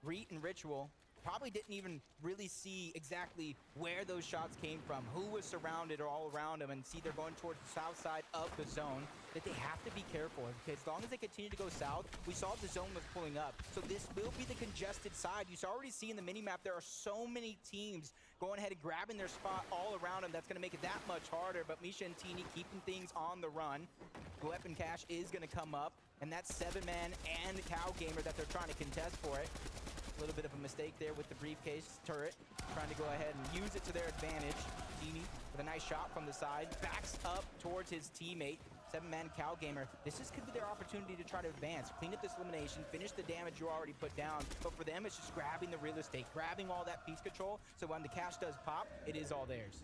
Speaker 15: Reet and Ritual probably didn't even really see exactly where those shots came from, who was surrounded or all around them, and see they're going towards the south side of the zone, that they have to be careful, because as long as they continue to go south, we saw the zone was pulling up. So this will be the congested side. You already see in the mini-map, there are so many teams going ahead and grabbing their spot all around them. That's going to make it that much harder, but Misha and Teeny keeping things on the run. Weapon Cache is going to come up, and that's 7-man and Cow Gamer that they're trying to contest for it. A little bit of a mistake there with the briefcase turret, trying to go ahead and use it to their advantage. Teeny with a nice shot from the side, backs up towards his teammate. 7-man Cow Gamer. This could be their opportunity to try to advance, clean up this elimination, finish the damage you already put down. But for them, it's just grabbing the real estate, grabbing all that piece control, so when the cash does pop, it is all theirs.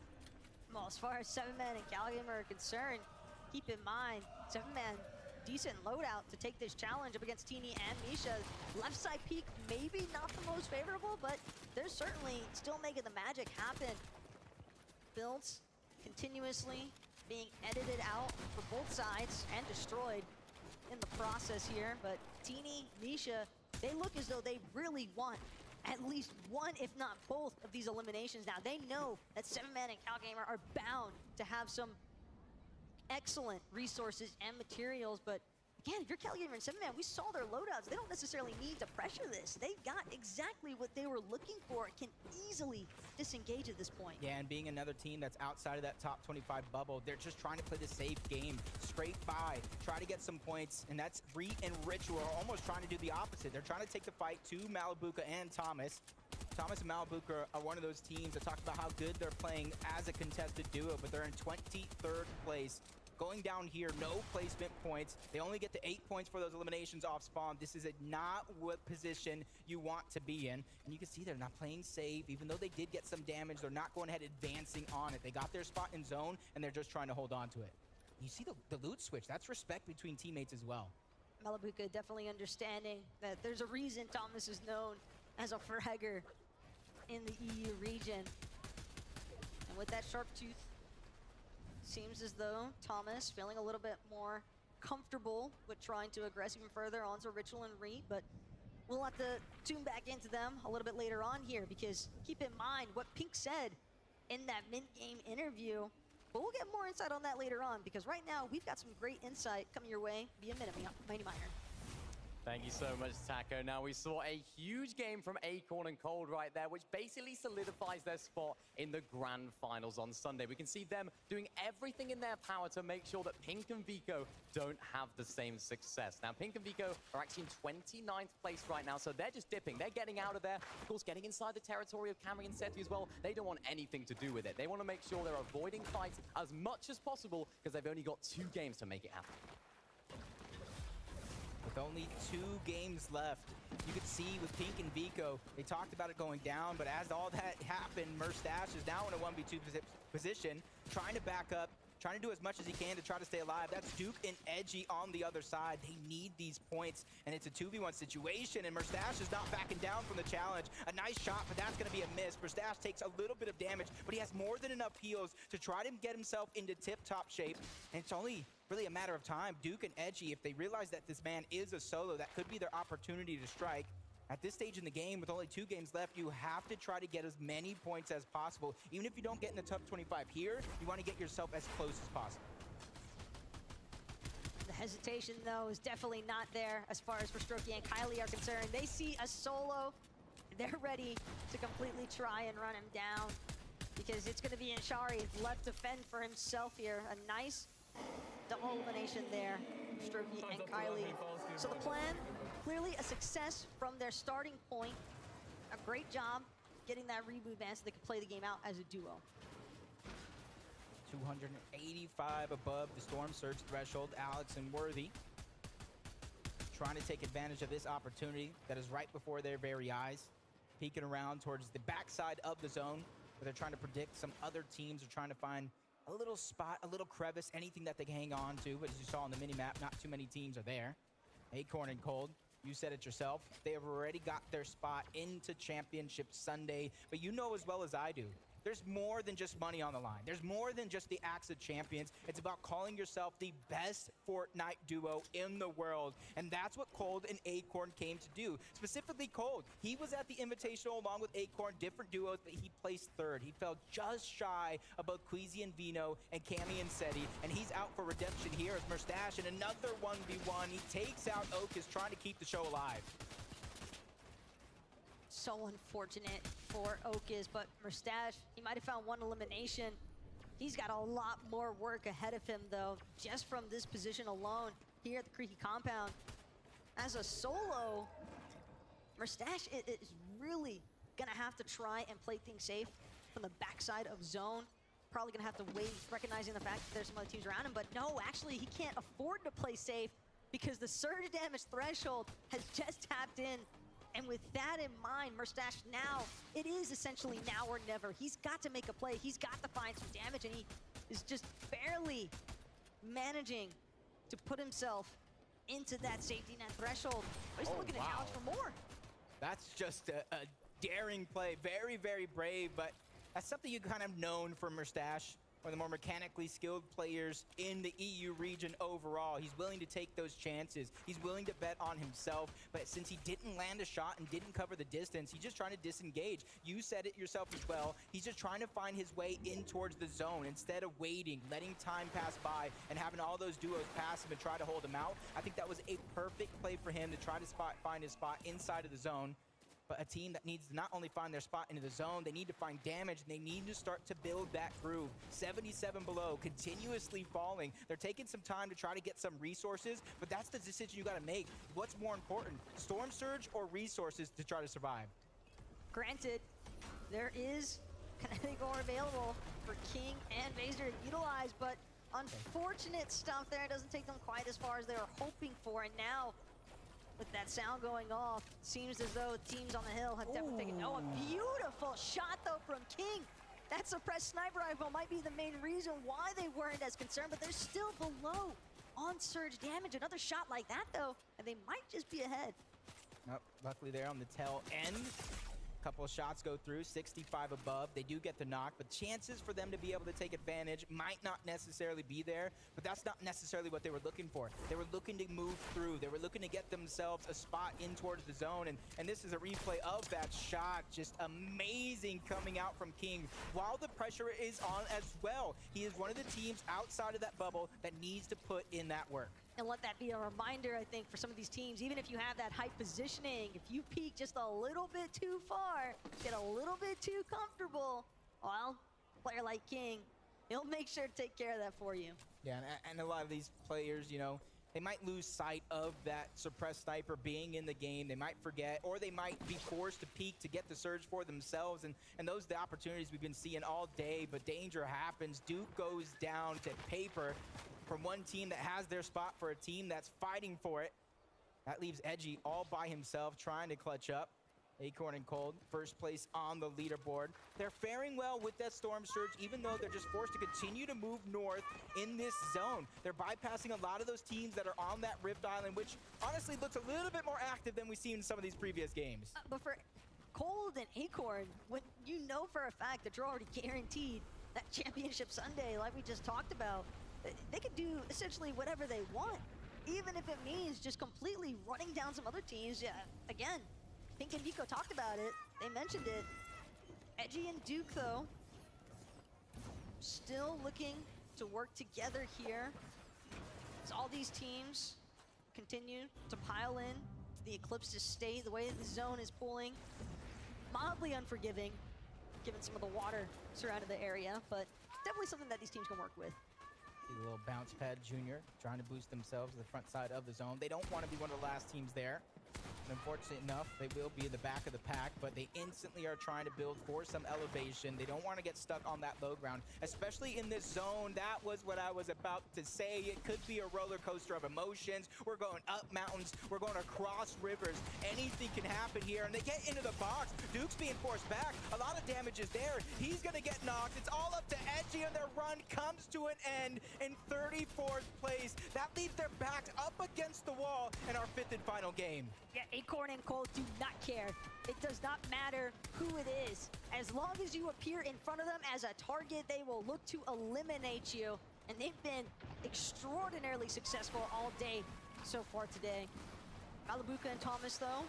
Speaker 2: Well, as far as 7-man and Cow Gamer are concerned, keep in mind, 7-man, decent loadout to take this challenge up against Teeny and Misha. Left side peek, maybe not the most favorable, but they're certainly still making the magic happen. Builds continuously being edited out for both sides and destroyed in the process here. But Teeny, Misha, they look as though they really want at least one, if not both, of these eliminations now. They know that 7-man and Cow Gamer are bound to have some excellent resources and materials, but again, if you're Cow Gamer and 7-man, we saw their loadouts. They don't necessarily need to pressure this. They've got exactly what they were looking for. It can easily disengage at this point.
Speaker 15: Yeah, and being another team that's outside of that top 25 bubble, they're just trying to play the safe game, scrape by, try to get some points, and that's Reet and Ritual are almost trying to do the opposite. They're trying to take the fight to Malibuca and Thomas. Thomas and Malibuca are one of those teams that talked about how good they're playing as a contested duo, but they're in 23rd place. Going down here, no placement points. They only get to 8 points for those eliminations off spawn. This is not what position you want to be in. And you can see they're not playing safe. Even though they did get some damage, they're not going ahead advancing on it. They got their spot in zone, and they're just trying to hold on to it. You see the loot switch. That's respect between teammates as well.
Speaker 2: Malibuca definitely understanding that there's a reason Thomas is known as a fragger in the EU region. And with that sharp tooth, seems as though Thomas feeling a little bit more comfortable with trying to aggress even further onto Ritual and Reet, but we'll have to tune back into them a little bit later on here, because keep in mind what Pink said in that mid-game interview, but we'll get more insight on that later on, because right now we've got some great insight coming your way via Mighty Miner.
Speaker 16: Thank you so much, Taco. Now, we saw a huge game from Acorn and Cold right there, which basically solidifies their spot in the grand finals on Sunday. We can see them doing everything in their power to make sure that Pink and Vico don't have the same success. Now, Pink and Vico are actually in 29th place right now, so they're just dipping. They're getting out of there. Of course, getting inside the territory of Camry and Sethi as well. They don't want anything to do with it. They want to make sure they're avoiding fights as much as possible, because they've only got 2 games to make it happen.
Speaker 15: With only 2 games left, you could see with Pink and Vico, they talked about it going down, but as all that happened, Merstash is now in a 1v2 position, trying to back up, trying to do as much as he can to try to stay alive. That's Duke and Edgy on the other side. They need these points, and it's a 2v1 situation, and Merstash is not backing down from the challenge. A nice shot, but that's going to be a miss. Merstash takes a little bit of damage, but he has more than enough heals to try to get himself into tip-top shape, and it's only really a matter of time. Duke and Edgy, if they realize that this man is a solo, that could be their opportunity to strike. At this stage in the game, with only 2 games left, you have to try to get as many points as possible. Even if you don't get in the top 25 here, you want to get yourself as close as possible.
Speaker 2: The hesitation, though, is definitely not there as far as Stroky and Kylie are concerned. They see a solo. They're ready to completely try and run him down, because it's going to be Inshari left to fend for himself here. A nice double elimination there, Stroky and Kylie. So the plan, clearly a success from their starting point. A great job getting that reboot ban so they could play the game out as a duo.
Speaker 15: 285 above the Storm Surge threshold. Alex and Worthy trying to take advantage of this opportunity that is right before their very eyes. Peeking around towards the backside of the zone, where they're trying to predict some other teams are trying to find a little spot, a little crevice, anything that they can hang on to. But as you saw on the mini-map, not too many teams are there. Acorn and Cold, you said it yourself. They have already got their spot into Championship Sunday. But you know as well as I do, there's more than just money on the line. There's more than just the Axe of Champions. It's about calling yourself the best Fortnite duo in the world. And that's what Cold and Acorn came to do. Specifically Cold. He was at the Invitational along with Acorn, different duos, but he placed third. He fell just shy of both Queasy and Vino and Cammy and Seti. And he's out for redemption here as Merstash in another 1v1. He takes out Okus, trying to keep the show alive.
Speaker 2: So unfortunate for Okus, but Merstash, he might have found one elimination. He's got a lot more work ahead of him, though, just from this position alone here at the Creaky compound. As a solo, Merstash is really gonna have to try and play things safe from the backside of zone. Probably gonna have to wait, recognizing the fact that there's some other teams around him, but no, actually, he can't afford to play safe because the surge damage threshold has just tapped in. And with that in mind, Merstash now, it is essentially now or never. He's got to make a play. He's got to find some damage, and he is just barely managing to put himself into that safety net threshold. But he's looking to challenge for more.
Speaker 15: That's just a daring play. Very, very brave, but that's something you kind of known for Merstash, one of the more mechanically skilled players in the EU region overall. He's willing to take those chances. He's willing to bet on himself, but since he didn't land a shot and didn't cover the distance, he's just trying to disengage. You said it yourself as well. He's just trying to find his way in towards the zone instead of waiting, letting time pass by, and having all those duos pass him and try to hold him out. I think that was a perfect play for him to try to find his spot inside of the zone. But a team that needs to not only find their spot into the zone, they need to find damage, and they need to start to build that groove. 77 below, continuously falling. They're taking some time to try to get some resources, but that's the decision you gotta make. What's more important, Storm Surge or resources to try to survive?
Speaker 2: Granted, there is kinetic ore available for King and Vaser to utilize, but unfortunate stuff there. It doesn't take them quite as far as they were hoping for, and now with that sound going off, seems as though teams on the hill have definitely taken. Oh, a beautiful shot though from King. That suppressed sniper rifle might be the main reason why they weren't as concerned, but they're still below on surge damage. Another shot like that though, and they might just be ahead.
Speaker 15: Nope, luckily there on the tail end. Couple of shots go through, 65 above. They do get the knock, but chances for them to be able to take advantage might not necessarily be there, but that's not necessarily what they were looking for. They were looking to move through. They were looking to get themselves a spot in towards the zone, and this is a replay of that shot. Just amazing coming out from King, while the pressure is on as well. He is one of the teams outside of that bubble that needs to put in that work.
Speaker 2: And let that be a reminder, I think, for some of these teams, even if you have that height positioning, if you peek just a little bit too far, get a little bit too comfortable, well, a player like King, he'll make sure to take care of that for you.
Speaker 15: Yeah, and a lot of these players, you know, they might lose sight of that suppressed sniper being in the game. They might forget, or they might be forced to peek to get the surge for themselves. And those are the opportunities we've been seeing all day, but danger happens. Duke goes down to paper from one team that has their spot for a team that's fighting for it. That leaves Edgy all by himself, trying to clutch up. Acorn and Cold, first place on the leaderboard. They're faring well with that Storm Surge, even though they're just forced to continue to move north in this zone. They're bypassing a lot of those teams that are on that Rift Island, which honestly looks a little bit more active than we've seen in some of these previous games.
Speaker 2: But for Cold and Acorn, when you know for a fact that you're already guaranteed that championship Sunday, like we just talked about, they could do essentially whatever they want, even if it means just completely running down some other teams. Yeah, again, Pink and Vico talked about it. They mentioned it. Edgy and Duke, though, still looking to work together here as all these teams continue to pile in to the Eclipse's state. The way the zone is pulling, mildly unforgiving, given some of the water surrounding the area, but definitely something that these teams can work with.
Speaker 15: See the little bounce pad junior trying to boost themselves to the front side of the zone. They don't want to be one of the last teams there. And unfortunately enough, they will be in the back of the pack, but they instantly are trying to build for some elevation. They don't want to get stuck on that low ground, especially in this zone. That was what I was about to say. It could be a roller coaster of emotions. We're going up mountains. We're going across rivers. Anything can happen here, and they get into the box. Duke's being forced back. A lot of damage is there. He's going to get knocked. It's all up to Edgy, and their run comes to an end in 34th place. That leaves their backs up against the wall, in our 5th and final game.
Speaker 2: Yeah, Acorn and Cold do not care. It does not matter who it is. As long as you appear in front of them as a target, they will look to eliminate you. And they've been extraordinarily successful all day so far today. Malabuka and Thomas, though,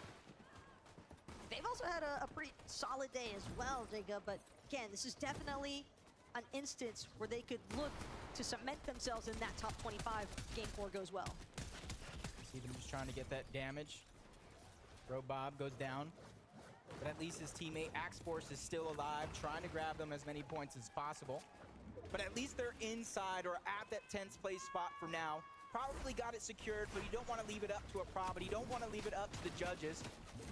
Speaker 2: they've also had a pretty solid day as well, Jacob. But again, this is definitely an instance where they could look to cement themselves in that top 25 game 4 goes well.
Speaker 15: See them just trying to get that damage. Robob goes down, but at least his teammate Axforce is still alive, trying to grab them as many points as possible. But at least they're inside or at that 10th place spot for now. Probably got it secured, but you don't want to leave it up to a prop, but you don't want to leave it up to the judges.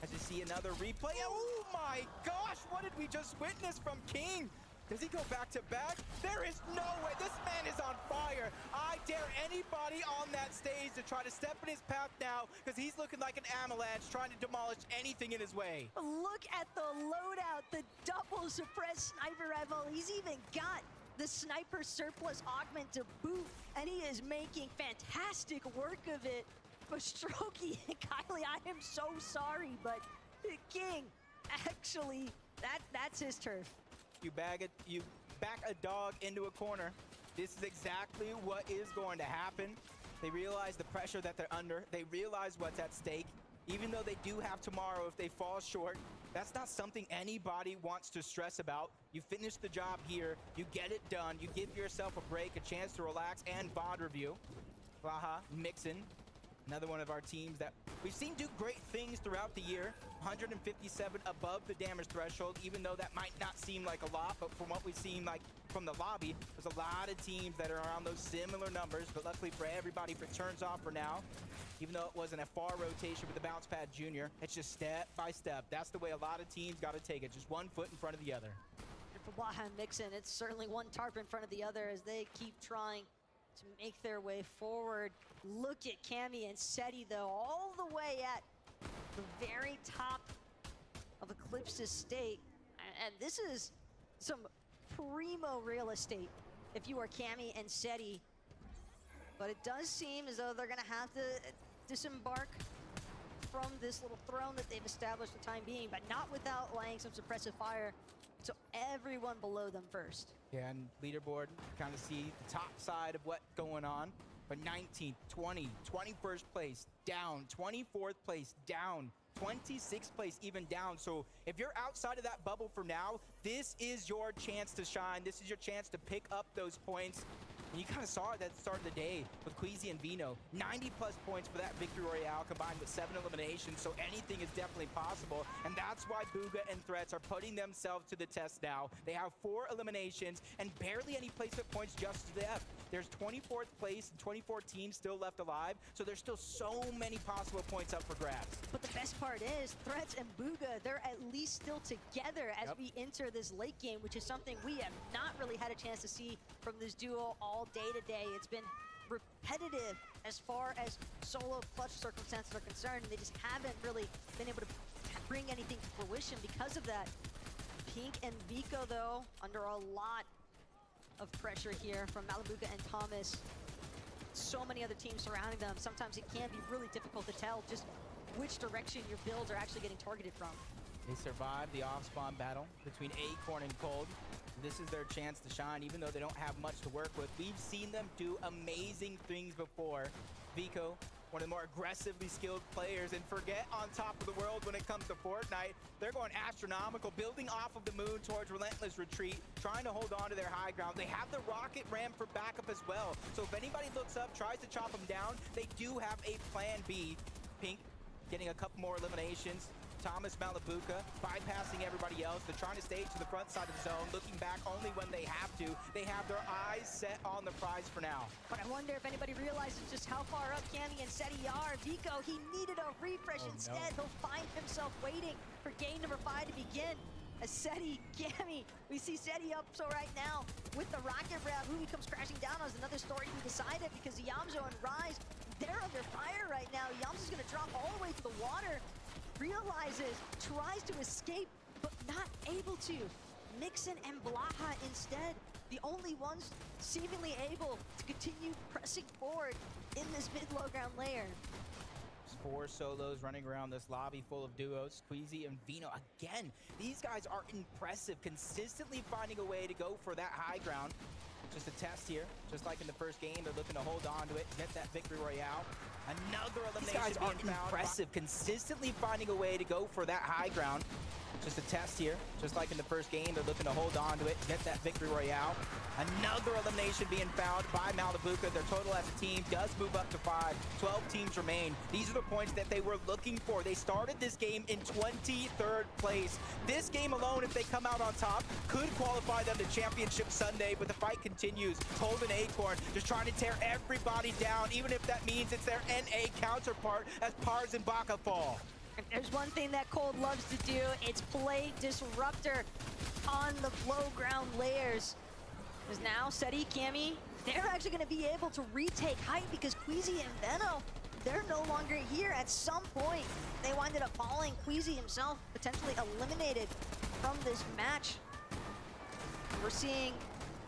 Speaker 15: As you see another replay. Oh my gosh, what did we just witness from King? Does he go back to back? There is no way. This man is on fire. I dare anybody on that stage to try to step in his path now, because he's looking like an avalanche trying to demolish anything in his way.
Speaker 2: Look at the loadout, the double suppressed sniper rifle. He's even got the sniper surplus augment to boot, and he is making fantastic work of it. But Strokey and Kylie, I am so sorry, but King, actually, that's his turf.
Speaker 15: You back a dog into a corner. This is exactly what is going to happen. They realize the pressure that they're under. They realize what's at stake. Even though they do have tomorrow, if they fall short, that's not something anybody wants to stress about. You finish the job here, you get it done, you give yourself a break, a chance to relax and VOD review. Blaha, Mixon, another one of our teams that we've seen do great things throughout the year. 157 above the damage threshold, even though that might not seem like a lot, but from what we've seen like from the lobby, there's a lot of teams that are around those similar numbers, but luckily for everybody, if it turns off for now, even though it wasn't a far rotation with the Bounce Pad Junior, it's just step by step. That's the way a lot of teams got to take it, just one foot in front of the other.
Speaker 2: And for Blaha and Mixon, it's certainly one tarp in front of the other as they keep trying to make their way forward. Look at Cammy and Seti, though, all the way at the very top of Eclipse Estate. And this is some primo real estate if you are Cammy and Seti. But it does seem as though they're going to have to disembark from this little throne that they've established for the time being, but not without laying some suppressive fire. So everyone below them first.
Speaker 15: Yeah, and leaderboard, kind of see the top side of what's going on. But 19th, 20, 21st place, down. 24th place, down. 26th place, even down. So if you're outside of that bubble for now, this is your chance to shine. This is your chance to pick up those points. And you kind of saw it at the start of the day with Queasy and Vino. 90-plus points for that Victory Royale combined with 7 eliminations, so anything is definitely possible. And that's why Bugha and Threats are putting themselves to the test now. They have 4 eliminations and barely any placement points just left. There's 24th place and 24 teams still left alive, so there's still so many possible points up for grabs.
Speaker 2: But the best part is, Threats and Bugha, they're at least still together as we enter this late game, which is something we have not really had a chance to see from this duo all day today. It's been repetitive as far as solo clutch circumstances are concerned, and they just haven't really been able to bring anything to fruition because of that. Pink and Vico, though, under a lot of pressure here from Malabuka and Thomas. So many other teams surrounding them. Sometimes it can be really difficult to tell just which direction your builds are actually getting targeted from.
Speaker 15: They survived the off-spawn battle between Acorn and Cold. This is their chance to shine, even though they don't have much to work with. We've seen them do amazing things before. Vico, one of the more aggressively skilled players, and forget on top of the world when it comes to Fortnite. They're going astronomical, building off of the moon towards Relentless Retreat, trying to hold on to their high ground. They have the rocket ram for backup as well. So if anybody looks up, tries to chop them down, they do have a plan B. Pink getting a couple more eliminations. Thomas, Malabuka, bypassing everybody else. They're trying to stay to the front side of the zone, looking back only when they have to. They have their eyes set on the prize for now.
Speaker 2: But I wonder if anybody realizes just how far up Cammy and Seti are. Vico, he needed a refresh instead. He'll find himself waiting for game number 5 to begin. As Seti, Cammy, we see Seti up so right now with the rocket round. Who he comes crashing down on is another story we decided, because Yamzo and Rise, they're under fire right now. Yamzo's gonna drop all the way to the water. Realizes, tries to escape, but not able to. Mixon and Blaha instead, the only ones seemingly able to continue pressing forward in this mid-low ground layer.
Speaker 15: 4 solos running around this lobby full of duos. Queasy and Vino, again, these guys are impressive, consistently finding a way to go for that high ground. Just a test here, just like in the first game, they're looking to hold on to it, get that victory royale. Another elimination. These guys are impressive, consistently finding a way to go for that high ground. Just a test here, just like in the first game, they're looking to hold on to it, get that victory royale. Another elimination being found by Malibuca. Their total as a team does move up to 5. 12 teams remain. These are the points that they were looking for. They started this game in 23rd place. This game alone, if they come out on top, could qualify them to Championship Sunday, but the fight continues. Cold and Acorn just trying to tear everybody down, even if that means it's their NA counterpart as Pars and Baka fall.
Speaker 2: If there's one thing that Cold loves to do, it's play disruptor on the low ground layers. Because now Seti, Cammy, they're actually going to be able to retake height because Queasy and Veno, they're no longer here. At some point, they winded up falling. Queasy himself potentially eliminated from this match. We're seeing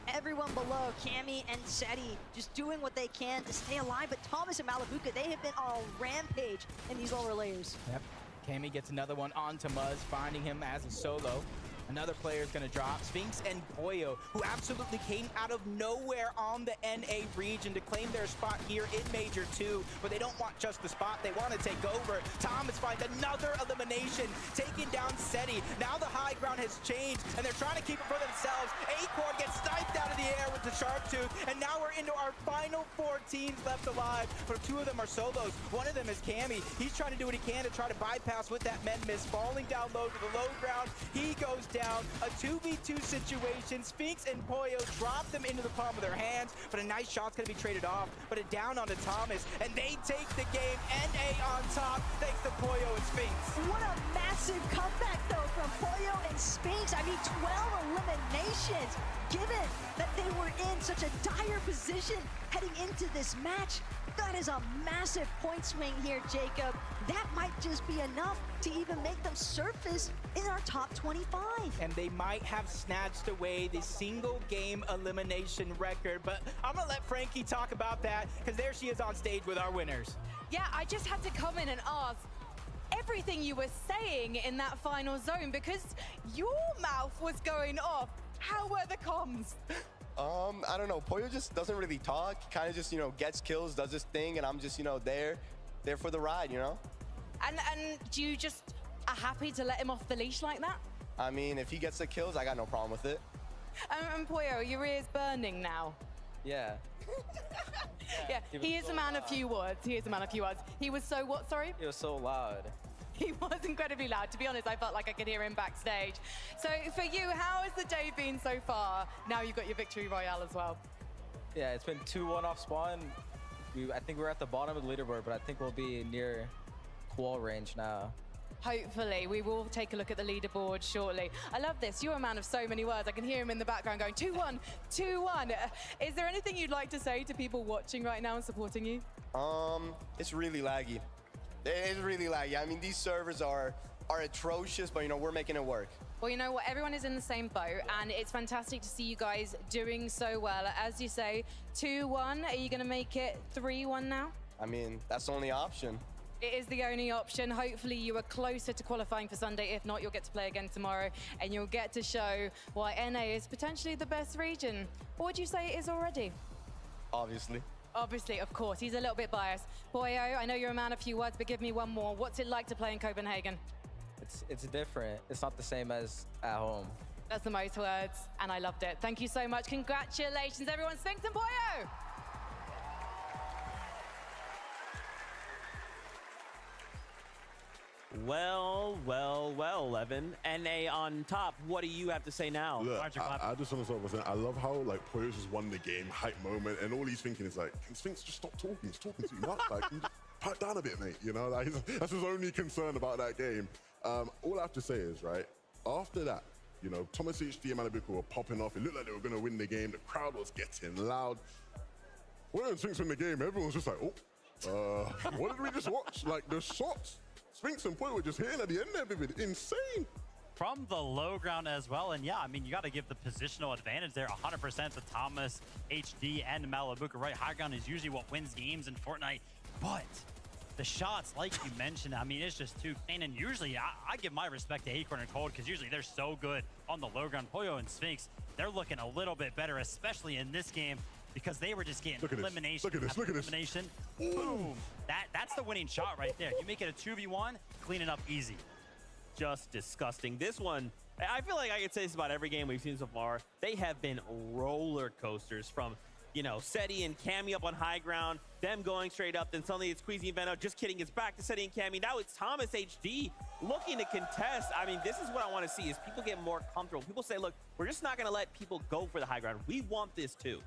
Speaker 2: everyone below, Cammy and Seti, just doing what they can to stay alive. But Thomas and Malibuca, they have been on a rampage in these lower layers.
Speaker 15: Yep. Cammy gets another one onto Muzz, finding him as a solo. Another player is going to drop. Sphinx and Pollo, who absolutely came out of nowhere on the NA region to claim their spot here in Major 2, but they don't want just the spot. They want to take over. Thomas finds another elimination, taking down Seti. Now the high ground has changed, and they're trying to keep it for themselves. Acorn gets sniped out of the air with the Sharp Tooth, and now we're into our final 4 teams left alive, but 2 of them are solos. One of them is Cammy. He's trying to do what he can to try to bypass with that med miss, falling down low to the low ground. He goes down. A 2v2 situation. Sphinx and Pollo drop them into the palm of their hands, but a nice shot's gonna be traded off. But a down onto Thomas, and they take the game. NA on top, thanks to Pollo and Sphinx.
Speaker 2: What a massive comeback, though, from Pollo and Sphinx. I mean, 12 eliminations. Given that they were in such a dire position heading into this match, that is a massive point swing here, Jacob. That might just be enough to even make them surface in our top 25.
Speaker 15: And they might have snatched away the single game elimination record, but I'm gonna let Frankie talk about that, because there she is on stage with our winners.
Speaker 3: Yeah, I just had to come in and ask everything you were saying in that final zone, because your mouth was going off. How were the comms?
Speaker 17: I don't know. Pollo just doesn't really talk. He kind of just, gets kills, does his thing, and I'm just, there for the ride,
Speaker 3: And do you just are happy to let him off the leash like that?
Speaker 17: I mean, if he gets the kills, I got no problem with it.
Speaker 3: And Pollo, your ear's burning now.
Speaker 14: Yeah.
Speaker 3: Yeah, he is a man of few words. He is a man of few words. He was so what, sorry?
Speaker 14: He was so loud.
Speaker 3: He was incredibly loud. To be honest, I felt like I could hear him backstage. So for you, how has the day been so far? Now you've got your victory royale as well.
Speaker 14: Yeah, it's been 2-1 off spawn. I think we're at the bottom of the leaderboard, but I think we'll be near qual range now.
Speaker 3: Hopefully, we will take a look at the leaderboard shortly. I love this. You're a man of so many words. I can hear him in the background going 2-1, 2-1. Is there anything you'd like to say to people watching right now and supporting you?
Speaker 17: It's really laggy. It's really laggy. I mean, these servers are atrocious, but we're making it work.
Speaker 3: Well, you know what? Everyone is in the same boat, and it's fantastic to see you guys doing so well. As you say, 2-1. Are you going to make it 3-1 now?
Speaker 17: I mean, that's the only option.
Speaker 3: It is the only option. Hopefully you are closer to qualifying for Sunday. If not, you'll get to play again tomorrow, and you'll get to show why NA is potentially the best region. Or would you say it is already?
Speaker 17: Obviously.
Speaker 3: Obviously, of course. He's a little bit biased. Pollo, I know you're a man of few words, but give me one more. What's it like to play in Copenhagen?
Speaker 14: It's different. It's not the same as at home.
Speaker 3: That's the most words, and I loved it. Thank you so much. Congratulations, everyone. Sphinx and Pollo!
Speaker 1: Well, Evan. NA on top. What do you have to say now?
Speaker 7: Look, I just want to start by saying I love how Pollo just won the game, hype moment, and all he's thinking is like, can Sphinx just stop talking? He's talking too much. Like, can you just pipe down a bit, mate. That's his only concern about that game. All I have to say is, right, after that, Thomas HD and Malibuca were popping off. It looked like they were going to win the game. The crowd was getting loud. When Sphinx win the game, everyone was just like, oh, what did we just watch? Like, the shots Sphinx and Pollo were just hitting at the end of it. Insane.
Speaker 6: From the low ground as well. And yeah, I mean, you got to give the positional advantage there 100% to Thomas, HD, and Malibuca, right? High ground is usually what wins games in Fortnite. But the shots, like you mentioned, I mean, it's just too clean. And usually I give my respect to Acorn and Cold because usually they're so good on the low ground. Pollo and Sphinx, they're looking a little bit better, especially in this game, because they were just getting elimination.
Speaker 7: Look at this. Look at this.
Speaker 6: Elimination. Boom. That's the winning shot right there. You make it a 2v1, clean it up easy.
Speaker 1: Just disgusting. This one, I feel like I could say this about every game we've seen so far. They have been roller coasters from, you know, Seti and Cammy up on high ground, them going straight up, then suddenly it's Queasy and Veno. Just kidding, it's back to Seti and Cammy. Now it's Thomas HD looking to contest. I mean, this is what I want to see, is people get more comfortable. People say, look, we're just not going to let people go for the high ground. We want this too.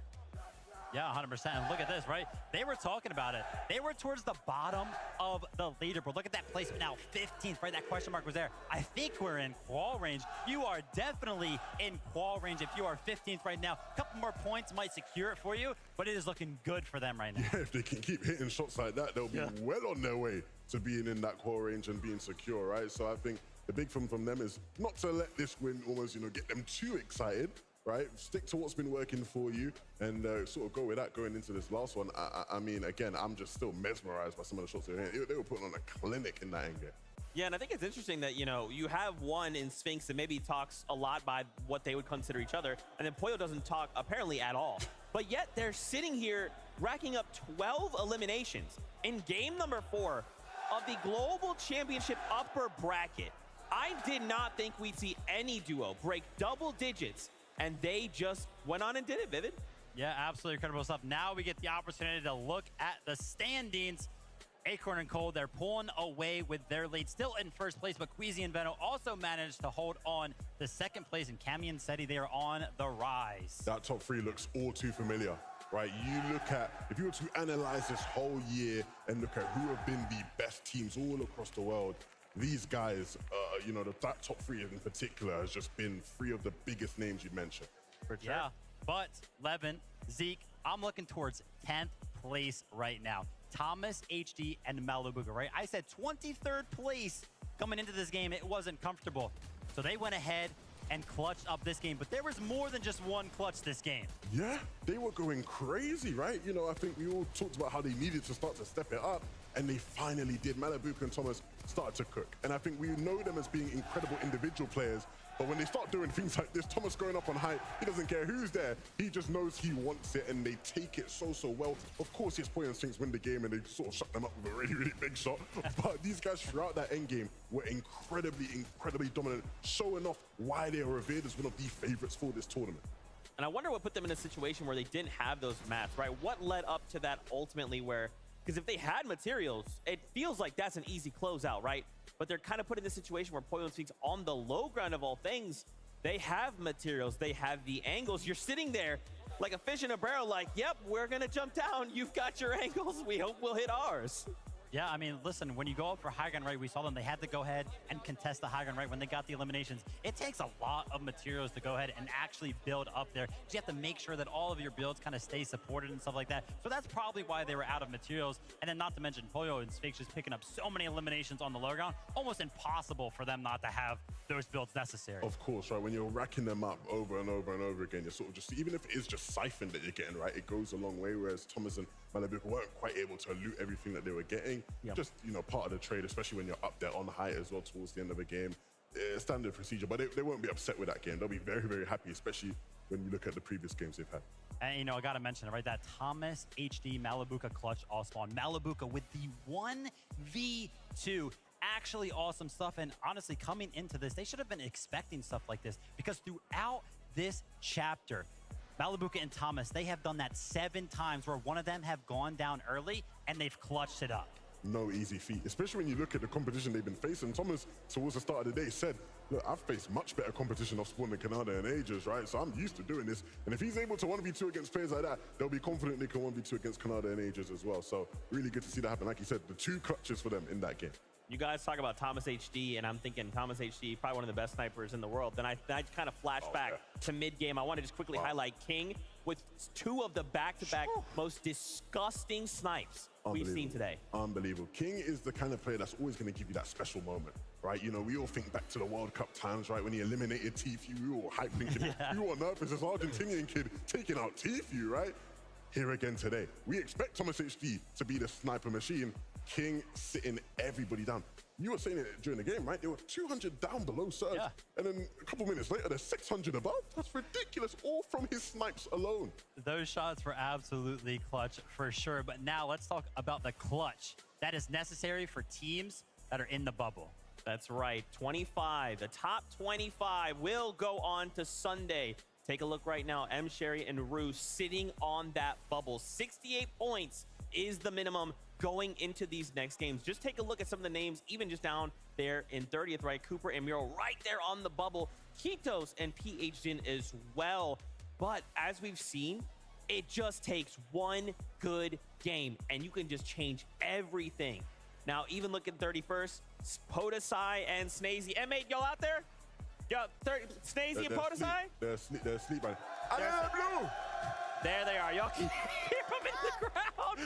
Speaker 6: Yeah, 100%. And look at this, right? They were talking about it. They were towards the bottom of the leaderboard. Look at that placement now, 15th, right? That question mark was there. I think we're in qual range. You are definitely in qual range if you are 15th right now. A couple more points might secure it for you, but it is looking good for them right now.
Speaker 7: Yeah, if they can keep hitting shots like that, they'll be well on their way to being in that qual range and being secure, right? So I think the big thing from them is not to let this win almost, you know, get them too excited. Right, stick to what's been working for you and sort of go with that going into this last one. I mean, again, I'm just still mesmerized by some of the shots they were hitting. They were putting on a clinic in that end game.
Speaker 1: Yeah, and I think it's interesting that, you know, you have one in Sphinx that maybe talks a lot by what they would consider each other, and then Pollo doesn't talk apparently at all. But yet they're sitting here racking up 12 eliminations in game number 4 of the Global Championship upper bracket. I did not think we'd see any duo break double digits, and they just went on and did it, Vivid.
Speaker 6: Yeah, absolutely incredible stuff. Now we get the opportunity to look at the standings. Acorn and Cold, they're pulling away with their lead, still in first place, but Queasy and Veno also managed to hold on to second place, and Cammy and Seti, they are on the rise.
Speaker 7: That top 3 looks all too familiar, right? You look at, if you were to analyze this whole year and look at who have been the best teams all across the world, these guys, you know, that top 3 in particular has just been 3 of the biggest names you mentioned.
Speaker 6: For sure. Yeah, but Levin, Zeke, I'm looking towards 10th place right now. Thomas HD and Malibuca, right? I said 23rd place coming into this game. It wasn't comfortable. So they went ahead and clutched up this game. But there was more than just one clutch this game.
Speaker 7: Yeah, they were going crazy, right? You know, I think we all talked about how they needed to start to step it up, and they finally did. Malibuca and Thomas started to cook. And I think we know them as being incredible individual players, but when they start doing things like this, Thomas going up on height, he doesn't care who's there. He just knows he wants it, and they take it so well. Of course, yes, Pollo and Sphinx win the game, and they sort of shut them up with a really big shot. But these guys throughout that end game were incredibly dominant, showing off why they are revered as one of the favorites for this tournament.
Speaker 1: And I wonder what put them in a situation where they didn't have those mats, right? What led up to that ultimately where, because if they had materials, it feels like that's an easy closeout, right? But they're kind of put in this situation where Pollo and Sphinx, on the low ground of all things, they have materials, they have the angles. You're sitting there like a fish in a barrel, like, yep, we're gonna jump down. You've got your angles. We hope we'll hit ours.
Speaker 6: Yeah, I mean, listen, when you go up for high ground right, we saw them, they had to go ahead and contest the high ground right when they got the eliminations. It takes a lot of materials to go ahead and actually build up there. You have to make sure that all of your builds kind of stay supported and stuff like that. So that's probably why they were out of materials. And then not to mention Pollo and Sphinx just picking up so many eliminations on the low ground, almost impossible for them not to have those builds necessary.
Speaker 7: Of course, right? When you're racking them up over and over and over again, you're sort of just, even if it is just siphon that you're getting, right, it goes a long way, whereas Thomas and Malibuca weren't quite able to loot everything that they were getting. Yep. Just, you know, part of the trade, especially when you're up there on height as well towards the end of the game. Standard procedure, but they won't be upset with that game. They'll be very happy, especially when you look at the previous games they've had.
Speaker 6: And, you know, I got to mention it, right? That Thomas HD Malibuca clutch all spawn. Malibuca with the 1v2. Actually awesome stuff. And honestly, coming into this, they should have been expecting stuff like this, because throughout this chapter, Malibuca and Thomas, they have done that 7 times where one of them have gone down early and they've clutched it up.
Speaker 7: No easy feat, especially when you look at the competition they've been facing. Thomas, towards the start of the day, said, look, I've faced much better competition off spawn than Canada in ages, right? So I'm used to doing this. And if he's able to 1v2 against players like that, they'll be confident they can 1v2 against Canada in ages as well. So really good to see that happen. Like you said, the 2 clutches for them in that game.
Speaker 1: You guys talk about Thomas HD, and I'm thinking Thomas HD, probably one of the best snipers in the world. Then I kind of flash back to mid-game. I want to just quickly highlight King with 2 of the back-to-back most disgusting snipes we've seen today.
Speaker 7: Unbelievable. King is the kind of player that's always going to give you that special moment, right? You know, we all think back to the World Cup times, right? When he eliminated Tfue, we were all hype thinking, you on earth is this Argentinian kid taking out Tfue, right? here again today. We expect Thomas HD to be the sniper machine. King sitting everybody down. You were saying it during the game, right? They were 200 down below Surge.
Speaker 6: Yeah.
Speaker 7: And then a couple minutes later, they're 600 above. That's ridiculous, all from his snipes alone.
Speaker 6: Those shots were absolutely clutch for sure. But now let's talk about the clutch that is necessary for teams that are in the bubble.
Speaker 1: That's right, 25. The top 25 will go on to Sunday. Take a look right now. M. Sherry and Rue sitting on that bubble. 68 points is the minimum going into these next games. Just take a look at some of the names, even just down there in 30th, right? Cooper and Miro right there on the bubble. Kitos and PhDin as well. But as we've seen, it just takes one good game and you can just change everything. Now, even look at 31st, Podesai and Snazy. M8, y'all out there? Yo, Snazy and Podesai?
Speaker 7: They're asleep, man. Blue!
Speaker 1: There they are. Y'all can hear them in the crowd.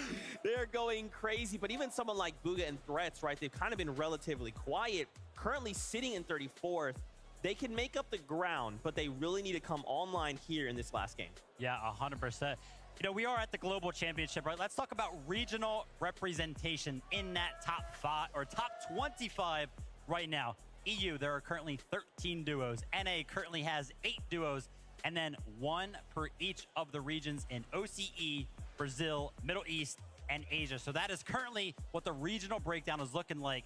Speaker 1: They're going crazy. But even someone like Bugha and Threats, right? They've kind of been relatively quiet. Currently sitting in 34th. They can make up the ground, but they really need to come online here in this last game.
Speaker 6: Yeah, 100%. You know, we are at the Global Championship, right? Let's talk about regional representation in that top 5 or top 25 right now. EU, there are currently 13 duos. NA currently has 8 duos, and then 1 per each of the regions in OCE, Brazil, Middle East, and Asia. So that is currently what the regional breakdown is looking like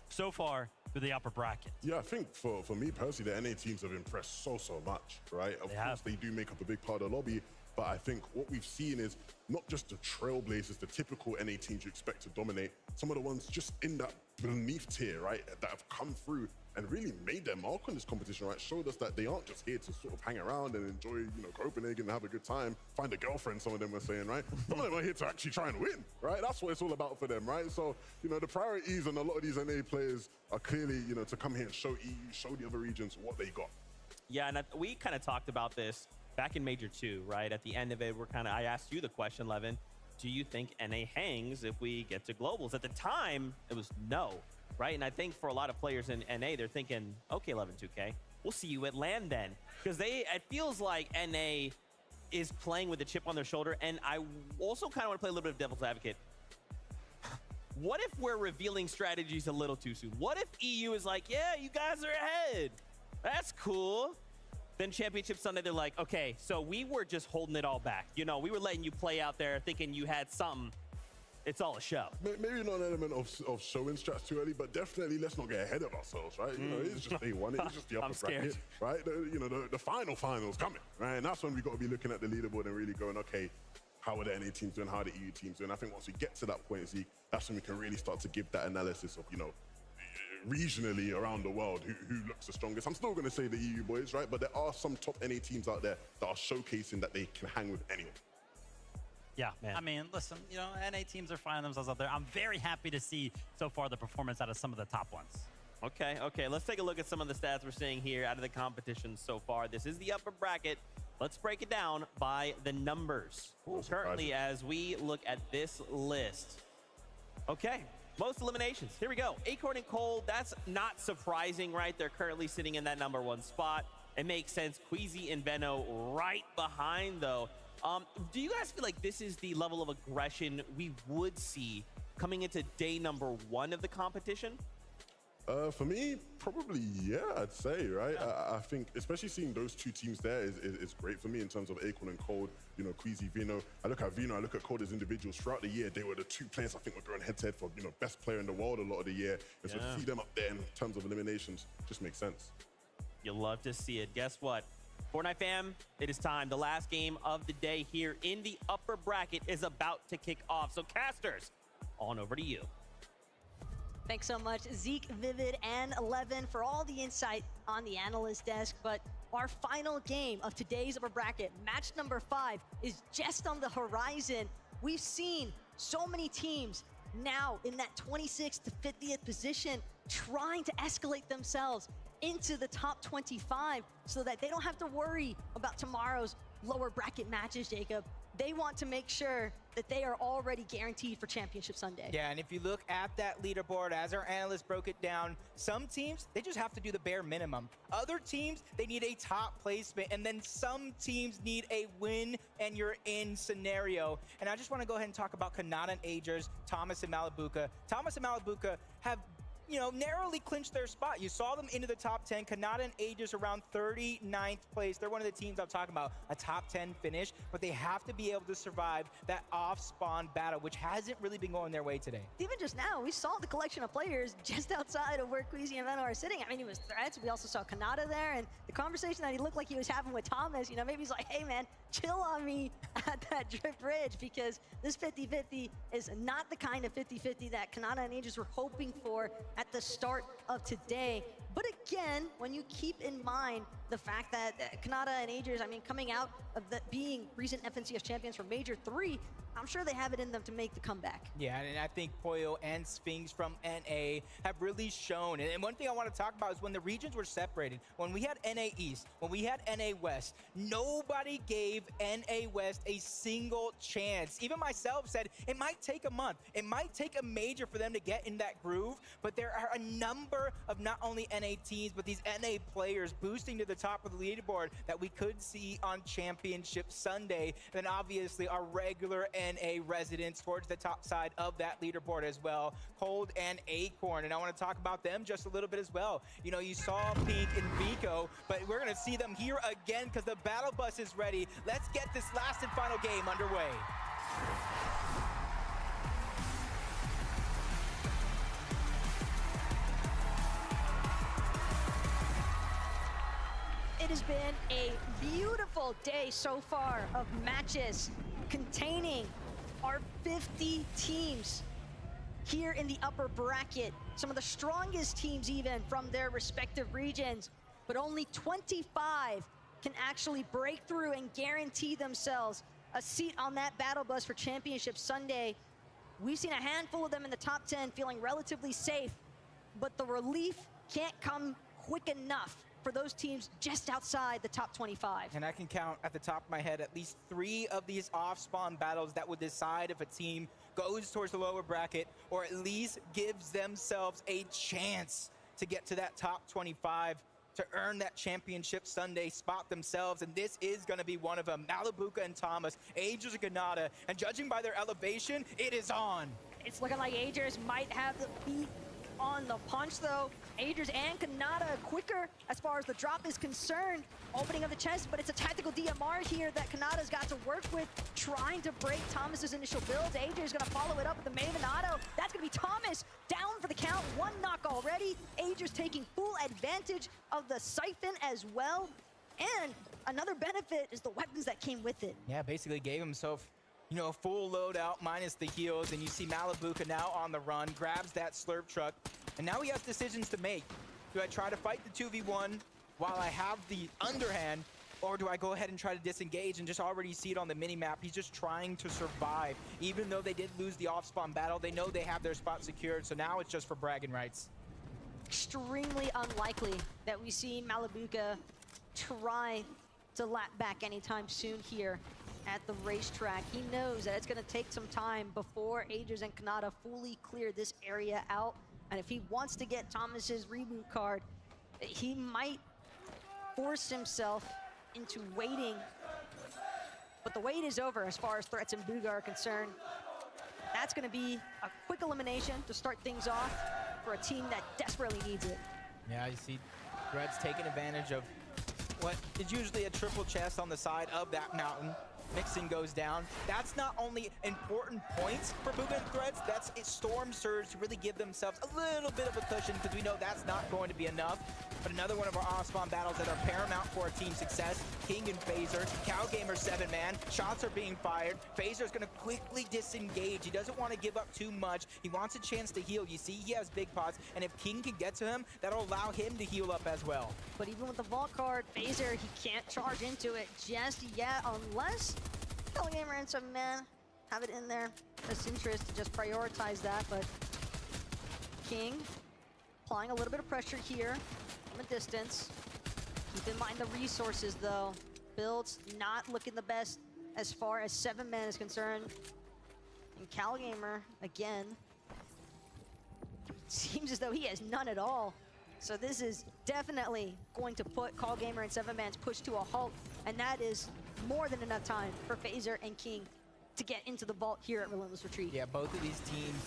Speaker 6: so far through the upper bracket.
Speaker 7: Yeah, I think for me personally, the NA teams have impressed so much, right? Of course, they do make up a big part of the lobby, but I think what we've seen is not just the Trailblazers, the typical NA teams you expect to dominate, some of the ones just in that beneath tier, right, that have come through and really made their mark on this competition, right? Showed us that they aren't just here to sort of hang around and enjoy, you know, Copenhagen and have a good time, find a girlfriend, some of them were saying, right? Some of them are here to actually try and win, right? That's what it's all about for them, right? So, you know, the priorities on a lot of these NA players are clearly, you know, to come here and show EU, show the other regions what they got.
Speaker 1: Yeah, and we kind of talked about this back in Major 2, right? At the end of it, I asked you the question, Levin, do you think NA hangs if we get to globals? At the time, it was no, right? And I think for a lot of players in NA, they're thinking, okay, 11-2K, we'll see you at LAN then. Because it feels like NA is playing with a chip on their shoulder. And I also kind of want to play a little bit of devil's advocate. What if we're revealing strategies a little too soon? What if EU is like, yeah, you guys are ahead. That's cool. Then Championship Sunday, they're like, okay, so we were just holding it all back. You know, we were letting you play out there thinking you had something. It's all a show.
Speaker 7: Maybe not an element of showing strats too early, but definitely let's not get ahead of ourselves, right? You know, it's just day one. It's just the upper bracket, right? The final's coming, right? And that's when we got to be looking at the leaderboard and really going, okay, how are the NA teams doing? How are the EU teams doing? I think once we get to that point, Zeke, that's when we can really start to give that analysis of, you know, regionally around the world, who looks the strongest. I'm still going to say the EU boys, right? But there are some top NA teams out there that are showcasing that they can hang with anyone.
Speaker 6: Yeah, man. I mean, listen, you know, NA teams are finding themselves out there. I'm very happy to see so far the performance out of some of the top ones.
Speaker 1: Okay, let's take a look at some of the stats we're seeing here out of the competition so far. This is the upper bracket. Let's break it down by the numbers. Currently, as we look at this list. Okay, most eliminations. Here we go. Acorn and Cold, that's not surprising, right? They're currently sitting in that #1 spot. It makes sense. Queasy and Veno right behind, though. Do you guys feel like this is the level of aggression we would see coming into day #1 of the competition?
Speaker 7: For me, probably, yeah, I'd say, right? I think, especially seeing those two teams there is great for me in terms of Acorn and Cold, you know, Queasy, Veno. I look at Veno, I look at Cold as individuals. Throughout the year, they were the two players I think were going head-to-head for, you know, best player in the world a lot of the year. And so to see them up there in terms of eliminations just makes sense.
Speaker 1: You'll love to see it. Guess what? Fortnite fam, it is time. The last game of the day here in the upper bracket is about to kick off. So casters, on over to you.
Speaker 2: Thanks so much, Zeke, Vivid, and Levin for all the insight on the analyst desk. But our final game of today's upper bracket, match #5, is just on the horizon. We've seen so many teams now in that 26th to 50th position trying to escalate themselves into the top 25 so that they don't have to worry about tomorrow's lower bracket matches, Jacob. they want to make sure that they are already guaranteed for Championship Sunday.
Speaker 15: Yeah, and if you look at that leaderboard, as our analyst broke it down, some teams, they just have to do the bare minimum. Other teams, they need a top placement, and then some teams need a win and you're in scenario. And I just want to go ahead and talk about Kanata and Agers, Thomas and Malabuka. Thomas and Malabuka have, you know, narrowly clinched their spot. You saw them into the top 10. Kanata and Agers around 39th place. They're one of the teams I'm talking about, a top 10 finish, but they have to be able to survive that off-spawn battle, which hasn't really been going their way today.
Speaker 2: Even just now, we saw the collection of players just outside of where Queasy and Veno are sitting. I mean, it was Threats. We also saw Kanata there, and the conversation that he looked like he was having with Thomas, you know, maybe he's like, hey, man, chill on me at that Drift Ridge, because this 50-50 is not the kind of 50-50 that Kanata and Agers were hoping for at the start of today. But again, when you keep in mind the fact that Kanata and Agers, I mean, coming out of being recent FNCS champions for Major 3, I'm sure they have it in them to make the comeback.
Speaker 15: Yeah, and I think Poyo and Sphinx from NA have really shown. And one thing I want to talk about is when the regions were separated, when we had NA East, when we had NA West, nobody gave NA West a single chance. Even myself said it might take a month. It might take a major for them to get in that groove, but there are a number of not only NA teams, but these NA players boosting to the top of the leaderboard that we could see on Championship Sunday. And then obviously our regular NA residents towards the top side of that leaderboard as well, Cold and Acorn. And I want to talk about them just a little bit as well. You know, you saw Pink and Vico, but we're going to see them here again because the battle bus is ready. Let's get this last and final game underway.
Speaker 2: It has been a beautiful day so far of matches containing our 50 teams here in the upper bracket. Some of the strongest teams even from their respective regions, but only 25 can actually break through and guarantee themselves a seat on that battle bus for Championship Sunday. We've seen a handful of them in the top 10 feeling relatively safe, but the relief can't come quick enough for those teams just outside the top 25.
Speaker 15: And I can count at the top of my head at least 3 of these off-spawn battles that would decide if a team goes towards the lower bracket or at least gives themselves a chance to get to that top 25 to earn that Championship Sunday spot themselves. And this is going to be one of them. Malabuka and Thomas, Agers and Kanata, and judging by their elevation, it is on.
Speaker 2: It's looking like Agers might have the beat on the punch though. Agers and Kanata quicker as far as the drop is concerned. Opening of the chest, but it's a tactical DMR here that Kanata's got to work with, trying to break Thomas's initial builds. Agers gonna follow it up with the Maven Auto. That's gonna be Thomas down for the count. 1 knock already. Agers taking full advantage of the Siphon as well. And another benefit is the weapons that came with it.
Speaker 15: Yeah, basically gave himself, you know, a full loadout minus the heals, and you see Malabuka now on the run, grabs that slurp truck, and now he has decisions to make. Do I try to fight the 2v1 while I have the underhand, or do I go ahead and try to disengage and just already see it on the mini-map? He's just trying to survive. Even though they did lose the off-spawn battle, they know they have their spot secured, so now it's just for bragging rights.
Speaker 2: Extremely unlikely that we see Malabuka try to lap back anytime soon here at the racetrack. He knows that it's going to take some time before Agers and Kanata fully clear this area out. And if he wants to get Thomas's reboot card, he might force himself into waiting. But the wait is over as far as Threats and Bugha are concerned. That's going to be a quick elimination to start things off for a team that desperately needs it.
Speaker 15: Yeah, you see Threats taking advantage of what is usually a triple chest on the side of that mountain. Mixing goes down. That's not only important points for Bugha and Threats, that's a Storm Surge to really give themselves a little bit of a cushion, because we know that's not going to be enough. But another one of our off-spawn battles that are paramount for our team success. King and Phaser, Cowgamer 7-man, shots are being fired. Phaser's gonna quickly disengage. He doesn't want to give up too much. He wants a chance to heal. You see, he has big pots, and if King can get to him, that'll allow him to heal up as well.
Speaker 2: But even with the Vault card, Phaser, he can't charge into it just yet, unless Cowgamer and 7-man have it in their best interest to just prioritize that. But King applying a little bit of pressure here from a distance. Keep in mind the resources though. Builds not looking the best as far as 7-man is concerned. And CalGamer, again, seems as though he has none at all. So this is definitely going to put CalGamer and 7-man's push to a halt, and that is more than enough time for Phaser and King to get into the vault here at Relentless Retreat.
Speaker 15: Yeah, both of these teams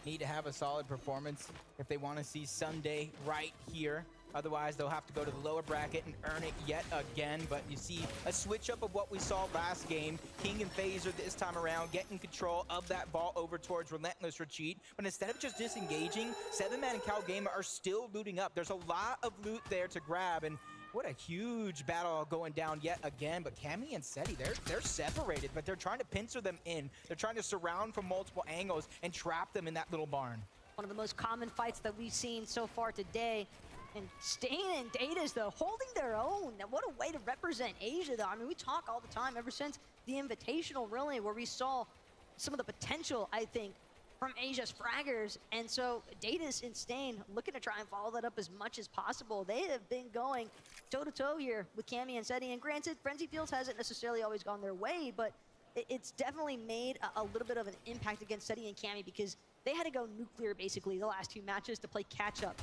Speaker 15: need to have a solid performance if they want to see Sunday right here. Otherwise, they'll have to go to the lower bracket and earn it yet again. But you see a switch up of what we saw last game. King and Phaser this time around getting control of that ball over towards Relentless Retreat. But instead of just disengaging, 7-man and CalGamer are still looting up. There's a lot of loot there to grab, and what a huge battle going down yet again. But Cammy and Seti, they're separated, but they're trying to pincer them in. They're trying to surround from multiple angles and trap them in that little barn.
Speaker 2: One of the most common fights that we've seen so far today. And Stain and Data's, though, holding their own. Now, what a way to represent Asia, though. I mean, we talk all the time ever since the Invitational, really, where we saw some of the potential, I think, from Asia's fraggers. And so Data's and Stain looking to try and follow that up as much as possible. They have been going toe-to-toe here with Cammy and Seti. And granted, Frenzy Fields hasn't necessarily always gone their way, but it's definitely made a little bit of an impact against Seti and Cammy because they had to go nuclear, basically, the last 2 matches to play catch-up.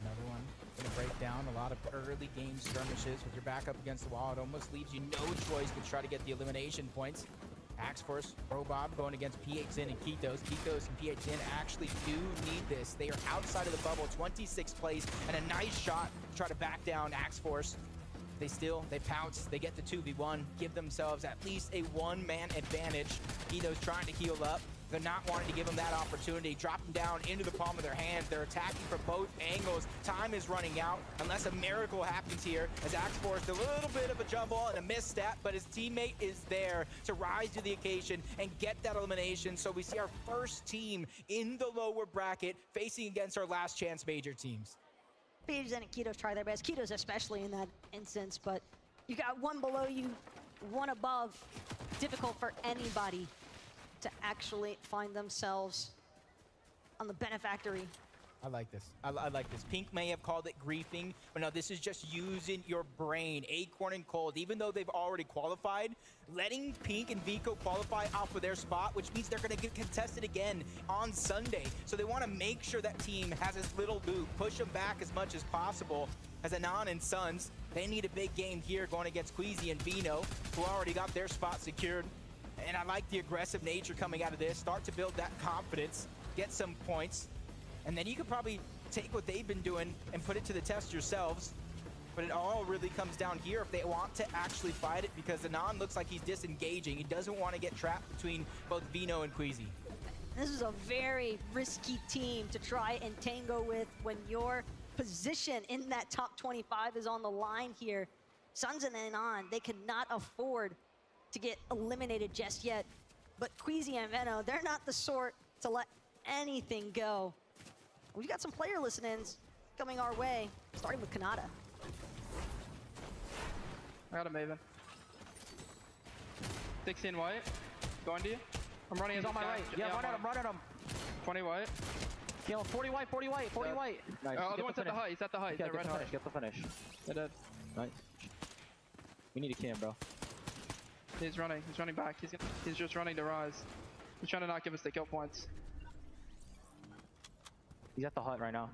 Speaker 15: Another one gonna break down a lot of early game skirmishes with your back up against the wall. It almost leaves you no choice but try to get the elimination points. Axe Force, Robob going against PHN and Kitos. Kitos and PHN actually do need this. They are outside of the bubble, 26th place, and a nice shot to try to back down Axe Force. They pounce, they get the 2v1, give themselves at least a 1-man advantage. Kitos trying to heal up. They're not wanting to give them that opportunity. Drop them down into the palm of their hands. They're attacking from both angles. Time is running out unless a miracle happens here as Axe Force, a little bit of a jumble and a misstep, but his teammate is there to rise to the occasion and get that elimination. So we see our first team in the lower bracket facing against our last chance major teams.
Speaker 2: PHN and Kitos try their best. Kitos especially in that instance, but you got one below you, one above. Difficult for anybody to actually find themselves on the Benefactory.
Speaker 15: I like this. I like this. Pink may have called it griefing, but no, this is just using your brain. Acorn and Cold, even though they've already qualified, letting Pink and Vico qualify off of their spot, which means they're going to get contested again on Sunday. So they want to make sure that team has as little loot, push them back as much as possible. As Anon and Suns, they need a big game here going against Queasy and Vino, who already got their spot secured. And I like the aggressive nature coming out of this. Start to build that confidence, get some points, and then you could probably take what they've been doing and put it to the test yourselves. But it all really comes down here if they want to actually fight it, because Anon looks like he's disengaging. He doesn't want to get trapped between both Vino and Queasy.
Speaker 2: This is a very risky team to try and tango with when your position in that top 25 is on the line here. Suns and Anon, they cannot afford to get eliminated just yet. But Queasy and Veno, they're not the sort to let anything go. We've got some player listen-ins coming our way, starting with Kanata.
Speaker 9: I got a Maven. 16 white. Going to you. I'm running.
Speaker 18: He's on my right. Yeah, I'm running him.
Speaker 9: 20 white.
Speaker 18: Kill him. 40 white, 40 white, 40 white.
Speaker 9: Nice. Oh, the one's at the height. He's at the height.
Speaker 18: Yeah, get the finish, get the finish.
Speaker 9: They're dead.
Speaker 18: Nice. We need a cam, bro.
Speaker 9: He's running back. He's just running to rise. He's trying to not give us the kill points.
Speaker 18: He's at the hut right now.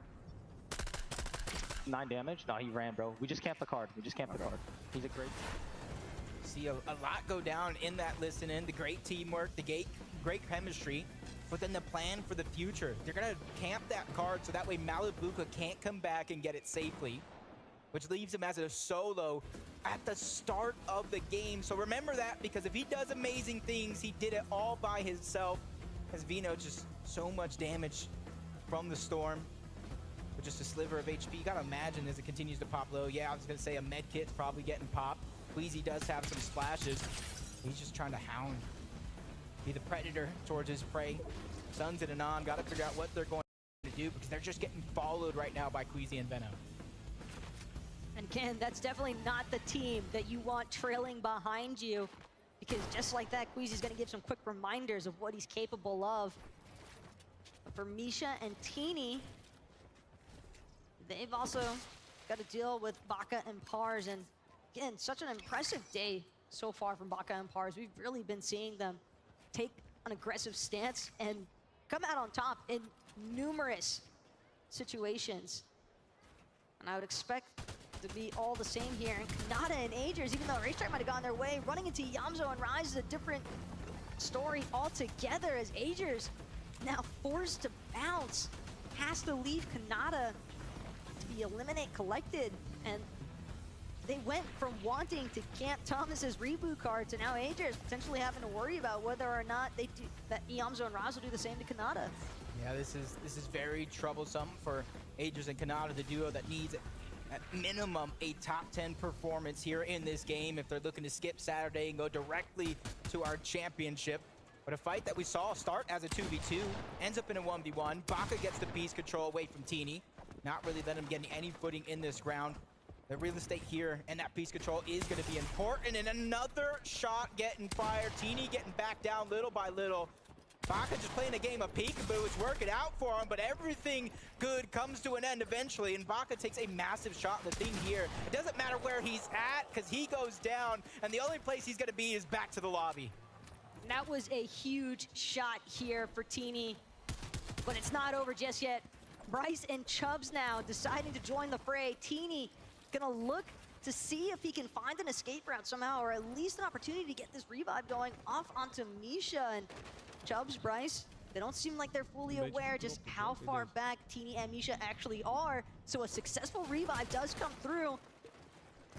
Speaker 18: 9 damage? No, he ran, bro. We just camped the card. We just camped the card. He's a great...
Speaker 15: See a lot go down in that listen-in. The great teamwork, the great chemistry, but then the plan for the future. They're going to camp that card so that way Malibuca can't come back and get it safely, which leaves him as a solo at the start of the game. So remember that, because if he does amazing things, he did it all by himself. As Vino, just so much damage from the storm, with just a sliver of HP. You gotta imagine as it continues to pop low. Yeah, I was gonna say a med kit's probably getting popped. Queasy does have some splashes. He's just trying to hound, be the predator towards his prey. Suns and Anon gotta figure out what they're going to do, because they're just getting followed right now by Queasy and Veno.
Speaker 2: And Ken, that's definitely not the team that you want trailing behind you, because just like that, Queasy's gonna give some quick reminders of what he's capable of. But for Misha and Teeny, they've also got to deal with Baka and Pars, and again, such an impressive day so far from Baka and Pars. We've really been seeing them take an aggressive stance and come out on top in numerous situations. And I would expect to be all the same here. And Kanata and Agers, even though Racetrack might have gone their way, running into Yamzo and Rise is a different story altogether, as Agers now forced to bounce, has to leave Kanata to be eliminate collected. And they went from wanting to camp Thomas's reboot card to now Agers potentially having to worry about whether or not they do that. Yamzo and Raz will do the same to Kanata.
Speaker 15: Yeah, this is very troublesome for Agers and Kanata, the duo that needs at minimum a top 10 performance here in this game if they're looking to skip Saturday and go directly to our championship. But a fight that we saw start as a 2v2 ends up in a 1v1. Baka gets the piece control away from Teeny, not really letting him get any footing in this round. The real estate here and that piece control is going to be important. And another shot getting fired. Teeny getting back down little by little. Baka just playing a game of peekaboo. It's working out for him, but everything good comes to an end eventually, and Baka takes a massive shot. The thing here, it doesn't matter where he's at, because he goes down, and the only place he's going to be is back to the lobby.
Speaker 2: That was a huge shot here for Teeny, but it's not over just yet. Bryce and Chubbs now deciding to join the fray. Teeny gonna look to see if he can find an escape route somehow, or at least an opportunity to get this revive going off onto Misha. And Chubbs, Bryce, they don't seem like they're fully aware just how far back Teeny and Misha actually are. So a successful revive does come through.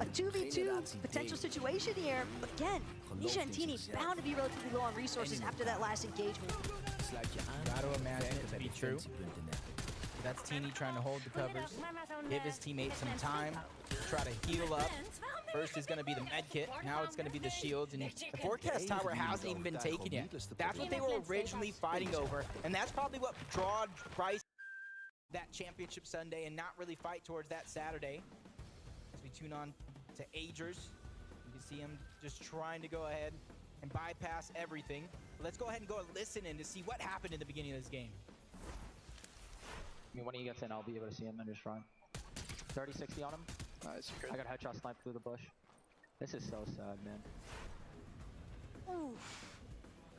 Speaker 2: A 2v2 potential situation here. But again, Misha and Teeny bound to be relatively low on resources after that last engagement.
Speaker 15: Gotta imagine it to be true. That's Teeny trying to hold the covers, give his teammates some time, try to heal up. First is going to be the med kit, now it's going to be the shields, and the forecast tower hasn't even been taken yet. That's what they were originally fighting over, and that's probably what drawed Bryce that championship Sunday and not really fight towards that Saturday. As we tune on to Agers, you can see him just trying to go ahead and bypass everything. But let's go ahead and go and listen in to see what happened in the beginning of this game.
Speaker 18: I mean, when he gets in, I'll be able to see him and just run. 30-60 on him.
Speaker 8: Nice.
Speaker 18: I got headshot sniped through the bush. This is so sad, man.
Speaker 2: Oof.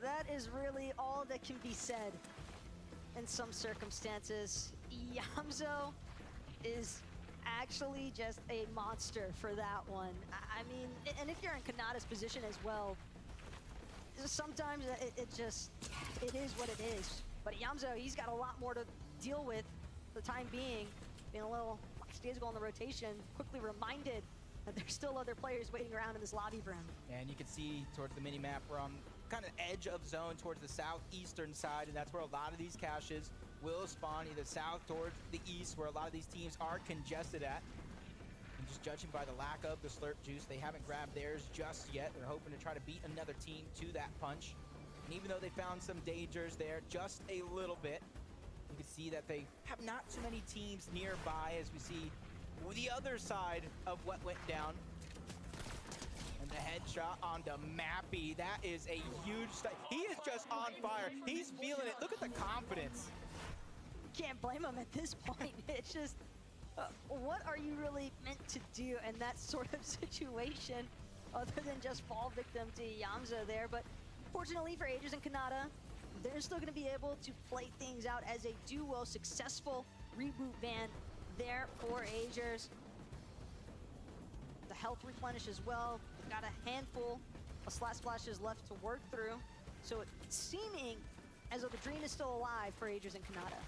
Speaker 2: That is really all that can be said in some circumstances. Yamzo is actually just a monster for that one. I mean, and if you're in Kanata's position as well, sometimes it is what it is. But Yamzo, he's got a lot more to deal with for the time being a little lackadaisical on the rotation, quickly reminded that there's still other players waiting around in this lobby for him.
Speaker 15: And you can see towards the mini-map, we're on kind of edge of zone towards the southeastern side, and that's where a lot of these caches will spawn, either south towards the east, where a lot of these teams are congested at. And just judging by the lack of the slurp juice, they haven't grabbed theirs just yet. They're hoping to try to beat another team to that punch. And even though they found some dangers there, just a little bit, you can see that they have not too many teams nearby, as we see the other side of what went down. And the headshot onto Mappy. That is a huge he is just on fire. He's feeling it. Look at the confidence.
Speaker 2: Can't blame him at this point. It's just, what are you really meant to do in that sort of situation other than just fall victim to Yamzo there? But fortunately for Agers and Kanata, they're still going to be able to play things out as a duo. Successful reboot ban there for Agers. The health replenish as well. They've got a handful of slash splashes left to work through. So it's seeming as though the dream is still alive for Agers and Kanata.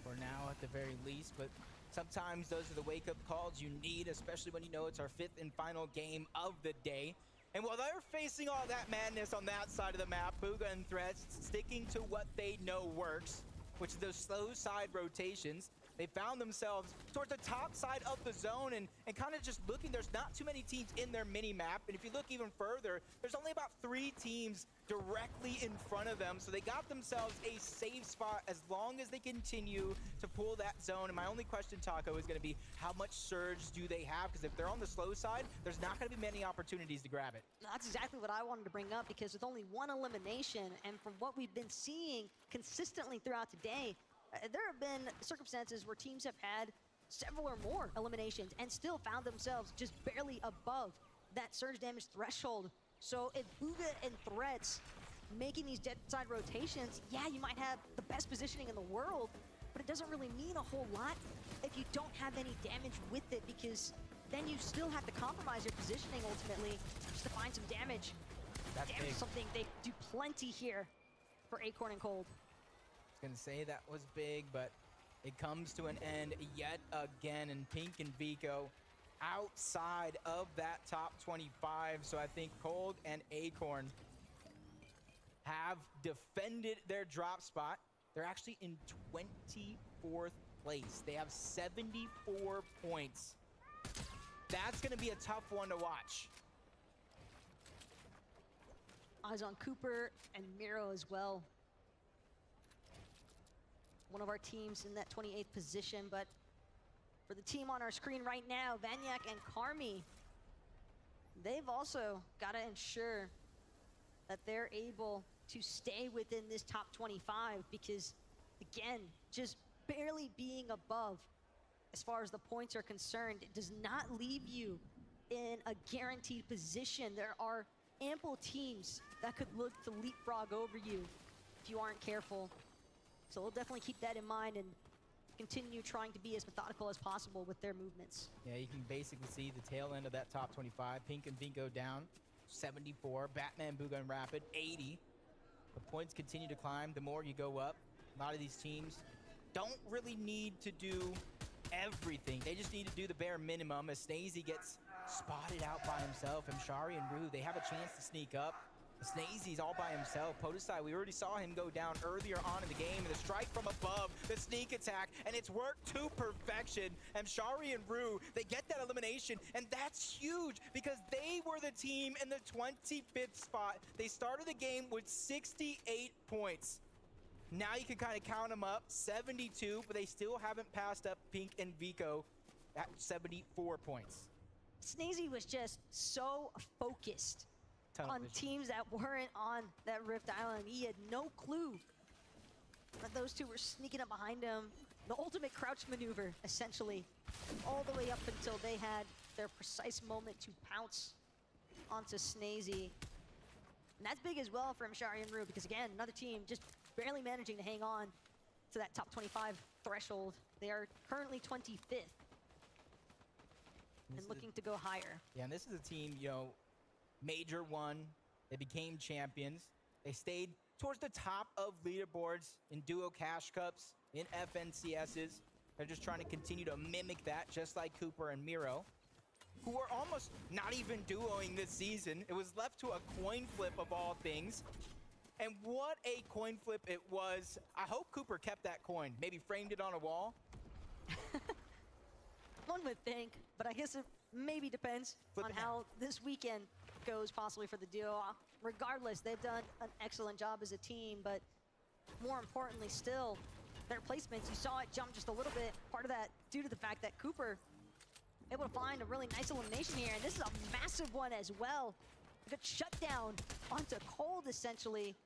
Speaker 15: For now, at the very least, but sometimes those are the wake-up calls you need, especially when you know it's our 5th and final game of the day. And while they're facing all that madness on that side of the map, Bugha and Threats sticking to what they know works, which is those slow side rotations. They found themselves towards the top side of the zone and kind of just looking. There's not too many teams in their mini-map. And if you look even further, there's only about 3 teams directly in front of them. So they got themselves a safe spot as long as they continue to pull that zone. And my only question, Taco, is going to be how much surge do they have? Because if they're on the slow side, there's not going to be many opportunities to grab it.
Speaker 2: That's exactly what I wanted to bring up, because with only 1 elimination, and from what we've been seeing consistently throughout the day, there have been circumstances where teams have had several or more eliminations and still found themselves just barely above that surge damage threshold. So if Bugha and Threats making these jet side rotations, yeah, you might have the best positioning in the world, but it doesn't really mean a whole lot if you don't have any damage with it, because then you still have to compromise your positioning ultimately just to find some damage.
Speaker 15: That's
Speaker 2: Damage
Speaker 15: big.
Speaker 2: is something they do plenty here for Acorn and Cold.
Speaker 15: I was gonna say that was big, but it comes to an end yet again, and Pink and Vico outside of that top 25. So I think Cold and Acorn have defended their drop spot. They're actually in 24th place. They have 74 points. That's gonna be a tough one to watch.
Speaker 2: Eyes on Cooper and Miro as well. One of our teams in that 28th position, but for the team on our screen right now, Vaniac and Karmi, they've also got to ensure that they're able to stay within this top 25, because again, just barely being above as far as the points are concerned, it does not leave you in a guaranteed position. There are ample teams that could look to leapfrog over you if you aren't careful. So we'll definitely keep that in mind and continue trying to be as methodical as possible with their movements.
Speaker 15: Yeah, you can basically see the tail end of that top 25. Pink and Vico down 74. Batman, Bugha, and Rapid 80. The points continue to climb the more you go up. A lot of these teams don't really need to do everything. They just need to do the bare minimum. As Snazy gets spotted out by himself, and Shari and Rue, they have a chance to sneak up. Snazy's all by himself. Podesai, we already saw him go down earlier on in the game. The strike from above, the sneak attack, and it's worked to perfection. And Shari and Rue, they get that elimination, and that's huge because they were the team in the 25th spot. They started the game with 68 points. Now you can kind of count them up, 72, but they still haven't passed up Pink and Vico at 74 points.
Speaker 2: Snazy was just so focused on teams that weren't on that Rift Island. He had no clue that those two were sneaking up behind him. The ultimate crouch maneuver, essentially, all the way up until they had their precise moment to pounce onto Snazy. And that's big as well from Shari and Rue, because again, another team just barely managing to hang on to that top 25 threshold. They are currently 25th and looking to go higher.
Speaker 15: Yeah, and this is a team, you know, Major won, they became champions. They stayed towards the top of leaderboards in duo cash cups, in FNCSs. They're just trying to continue to mimic that, just like Cooper and Miro, who are almost not even duoing this season. It was left to a coin flip of all things. And what a coin flip it was. I hope Cooper kept that coin, maybe framed it on a wall.
Speaker 2: One would think, but I guess it maybe depends on how this weekend goes possibly for the duo. Regardless, they've done an excellent job as a team, but more importantly still, their placements, you saw it jump just a little bit. Part of that due to the fact that Cooper able to find a really nice elimination here, and this is a massive one as well. A good shutdown onto Cold, essentially.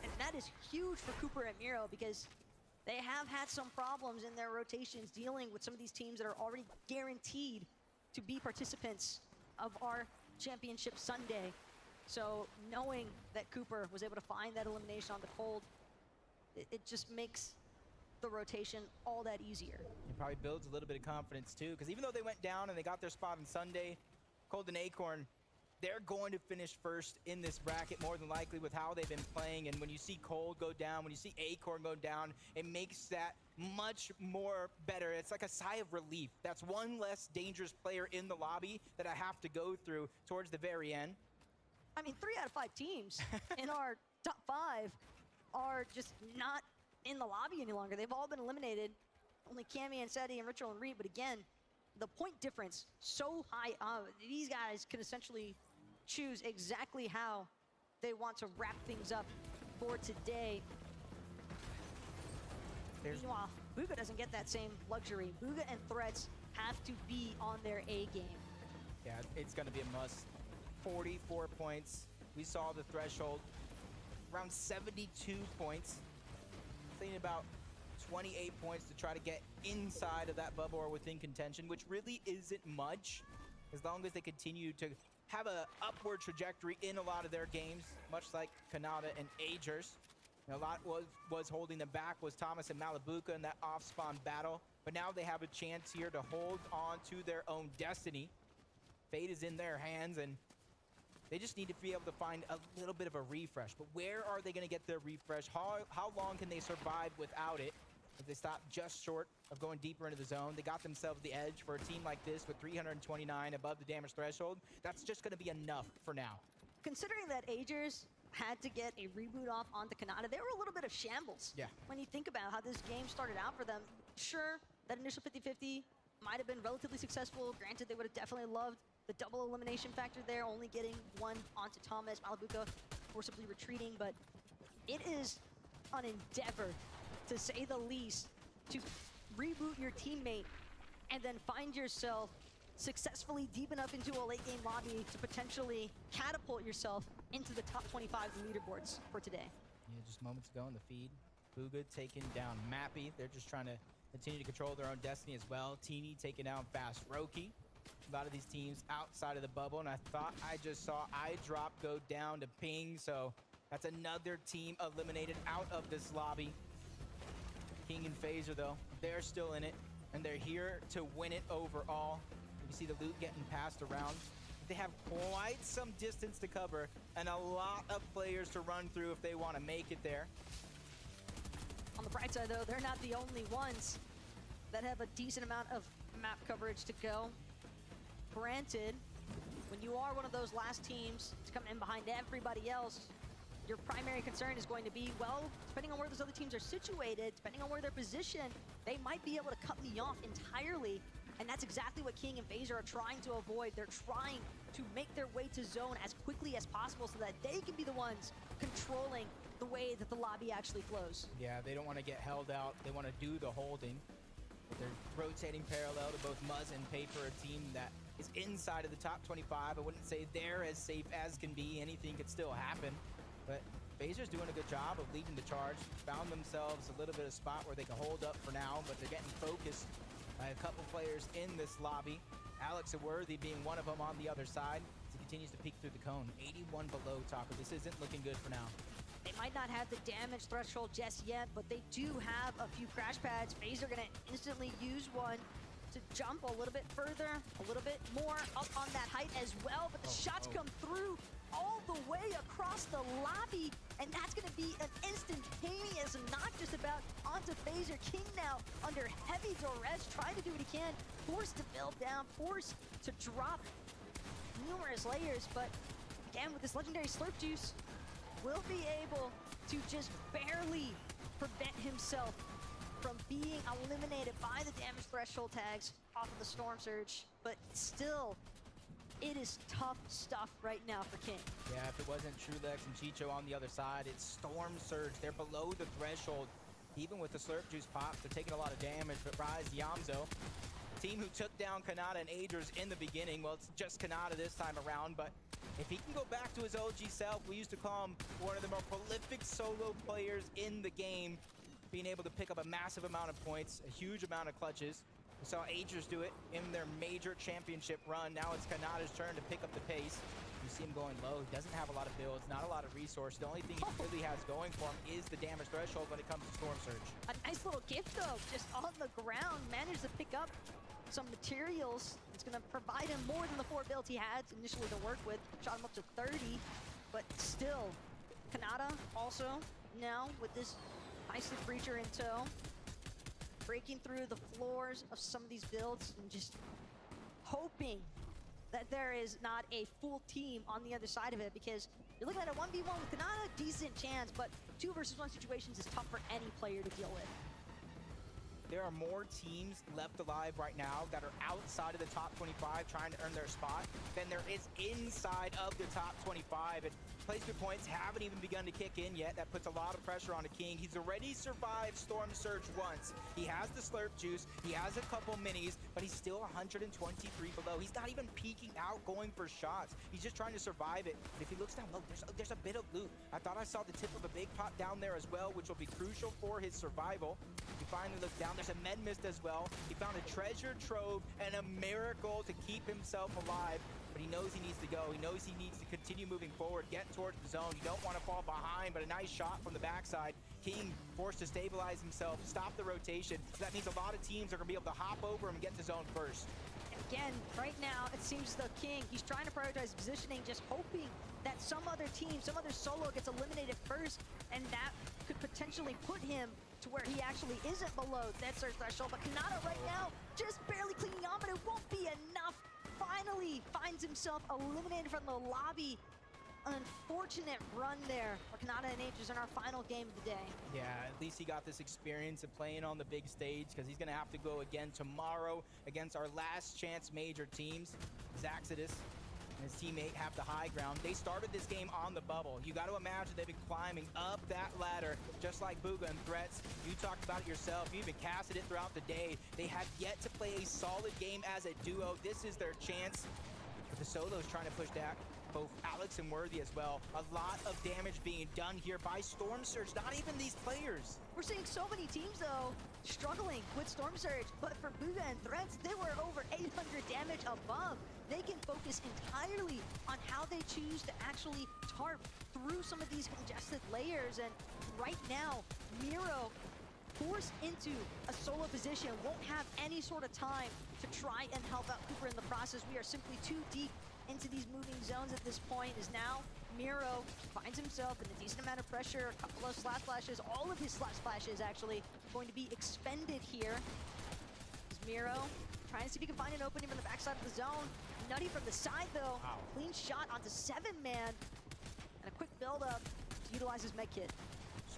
Speaker 2: And that is huge for Cooper and Miro, because they have had some problems in their rotations dealing with some of these teams that are already guaranteed to be participants of our Championship Sunday. So knowing that Cooper was able to find that elimination on the Cold, it just makes the rotation all that easier.
Speaker 15: It probably builds a little bit of confidence too, because even though they went down and they got their spot on Sunday, Cold and Acorn, they're going to finish first in this bracket more than likely with how they've been playing. And when you see Cold go down, when you see Acorn go down, it makes that much more better. It's like a sigh of relief. That's one less dangerous player in the lobby that I have to go through towards the very end.
Speaker 2: I mean, 3 out of 5 teams in our top 5 are just not in the lobby any longer. They've all been eliminated. Only Cammy and Seti and Ritual and Reed, but again, the point difference so high. These guys can essentially choose exactly how they want to wrap things up for today. Meanwhile, Bugha doesn't get that same luxury. Bugha and Threats have to be on their A game.
Speaker 15: Yeah, it's going to be a must. 44 points. We saw the threshold around 72 points. Thinking about 28 points to try to get inside of that bubble or within contention, which really isn't much. as long as they continue to have a upward trajectory in a lot of their games, much like Kanata and Agers. A lot was holding them back was Thomas and Malabuka in that off-spawn battle, but now they have a chance here to hold on to their own destiny. Fate is in their hands, and they just need to be able to find a little bit of a refresh. But where are they going to get their refresh? How long can they survive without it? If they stop just short of going deeper into the zone, they got themselves the edge. For a team like this with 329 above the damage threshold, that's just going to be enough for now.
Speaker 2: Considering that Agers had to get a reboot off onto Kanata, they were a little bit of shambles.
Speaker 15: Yeah.
Speaker 2: When you think about how this game started out for them, sure, that initial 50-50 might have been relatively successful. Granted, they would have definitely loved the double elimination factor there, only getting one onto Thomas, Malabuka forcibly retreating, but it is an endeavor, to say the least, to reboot your teammate and then find yourself successfully deep enough into a late game lobby to potentially catapult yourself into the top 25 leaderboards for today.
Speaker 15: Yeah, just moments ago in the feed, Bugha taking down Mappy. They're just trying to continue to control their own destiny as well. Teeny taking down Fast Roki. A lot of these teams outside of the bubble, and I thought I just saw iDrop go down to Ping, so that's another team eliminated out of this lobby. King and Phaser, though, they're still in it, and they're here to win it overall. You see the loot getting passed around. They have quite some distance to cover and a lot of players to run through if they want to make it there.
Speaker 2: On the bright side, though, they're not the only ones that have a decent amount of map coverage to go. Granted, when you are one of those last teams to come in behind everybody else, your primary concern is going to be, well, depending on where those other teams are situated, depending on where they're positioned, they might be able to cut me off entirely. And that's exactly what King and Phaser are trying to avoid. They're trying to make their way to zone as quickly as possible so that they can be the ones controlling the way that the lobby actually flows.
Speaker 15: Yeah, they don't want to get held out. They want to do the holding. They're rotating parallel to both Muzz and Paper, a team that is inside of the top 25. I wouldn't say they're as safe as can be. Anything could still happen. But Phaser's doing a good job of leading the charge. Found themselves a little bit of spot where they can hold up for now, but they're getting focused by a couple players in this lobby. Alex Worthy being one of them on the other side as he continues to peek through the cone. 81 below, Taco. This isn't looking good for now.
Speaker 2: They might not have the damage threshold just yet, but they do have a few crash pads. Phaser gonna instantly use one to jump a little bit further, a little bit more up on that height as well, but the shots come through all the way across the lobby, and that's gonna be an instantaneous, not just about onto Phaser. King now under heavy duress, trying to do what he can, forced to build down, forced to drop numerous layers, but again, with this legendary Slurp Juice, will be able to just barely prevent himself from being eliminated by the damage threshold tags off of the Storm Surge, but still, it is tough stuff right now for King.
Speaker 15: Yeah, if it wasn't Trulex and Chicho on the other side, it's Storm Surge. They're below the threshold. Even with the Slurp Juice pops, they're taking a lot of damage, but Rise Yamzo, team who took down Kanata and Agers in the beginning, well, it's just Kanata this time around, but if he can go back to his OG self, we used to call him one of the more prolific solo players in the game, being able to pick up a massive amount of points, a huge amount of clutches. We saw Agers do it in their major championship run. Now it's Kanata's turn to pick up the pace. You see him going low. He doesn't have a lot of builds, not a lot of resource. The only thing he really has going for him is the damage threshold when it comes to Storm Surge.
Speaker 2: A nice little gift, though, just on the ground. Managed to pick up some materials. It's going to provide him more than the 4 builds he had initially to work with. Shot him up to 30, but still, Kanata also now with this nicely Breacher in tow, breaking through the floors of some of these builds and just hoping that there is not a full team on the other side of it, because you're looking at a 1v1 with Kanata, decent chance, but 2 versus 1 situations is tough for any player to deal with.
Speaker 15: There are more teams left alive right now that are outside of the top 25 trying to earn their spot than there is inside of the top 25. And replacement points haven't even begun to kick in yet. That puts a lot of pressure on the King. He's already survived Storm Surge once. He has the Slurp Juice, he has a couple minis, but he's still 123 below. He's not even peeking out, going for shots. He's just trying to survive it. But if he looks down low, there's a bit of loot. I thought I saw the tip of a big pot down there as well, which will be crucial for his survival. He finally looks down. There's a med mist as well. He found a treasure trove and a miracle to keep himself alive. But he knows he needs to go. He knows he needs to continue moving forward, get towards the zone. You don't want to fall behind, but a nice shot from the backside. King forced to stabilize himself, stop the rotation. That means a lot of teams are going to be able to hop over him and get to zone first.
Speaker 2: Again, right now, it seems the King, he's trying to prioritize positioning, just hoping that some other team, some other solo gets eliminated first, and that could potentially put him to where he actually isn't below that surge threshold. But Kanata right now, just barely clinging on, but it won't be enough. Finally finds himself eliminated from the lobby. Unfortunate run there for Kanata and Aegis in our final game of the day.
Speaker 15: Yeah, at least he got this experience of playing on the big stage, because he's going to have to go again tomorrow against our last chance major teams. Zaxidus and his teammate have the high ground. They started this game on the bubble. You got to imagine they've been climbing up that ladder, just like Bugha and Threats. You talked about it yourself. You even casted it throughout the day. They have yet to play a solid game as a duo. This is their chance. But the solos trying to push back both Alex and Worthy as well. A lot of damage being done here by Storm Surge, not even these players.
Speaker 2: We're seeing so many teams, though, struggling with Storm Surge, but for Bugha and Threats, they were over 800 damage above. They can focus entirely on how they choose to actually tarp through some of these congested layers, and right now, Miro, forced into a solo position, won't have any sort of time to try and help out Cooper in the process. We are simply too deep into these moving zones at this point, as now Miro finds himself in a decent amount of pressure, a couple of slash flashes, all of his slash flashes actually going to be expended here. As Miro trying to see if he can find an opening from the backside of the zone. Nutty from the side though. Wow. Clean shot onto 7-man, and a quick build up to utilize his med kit.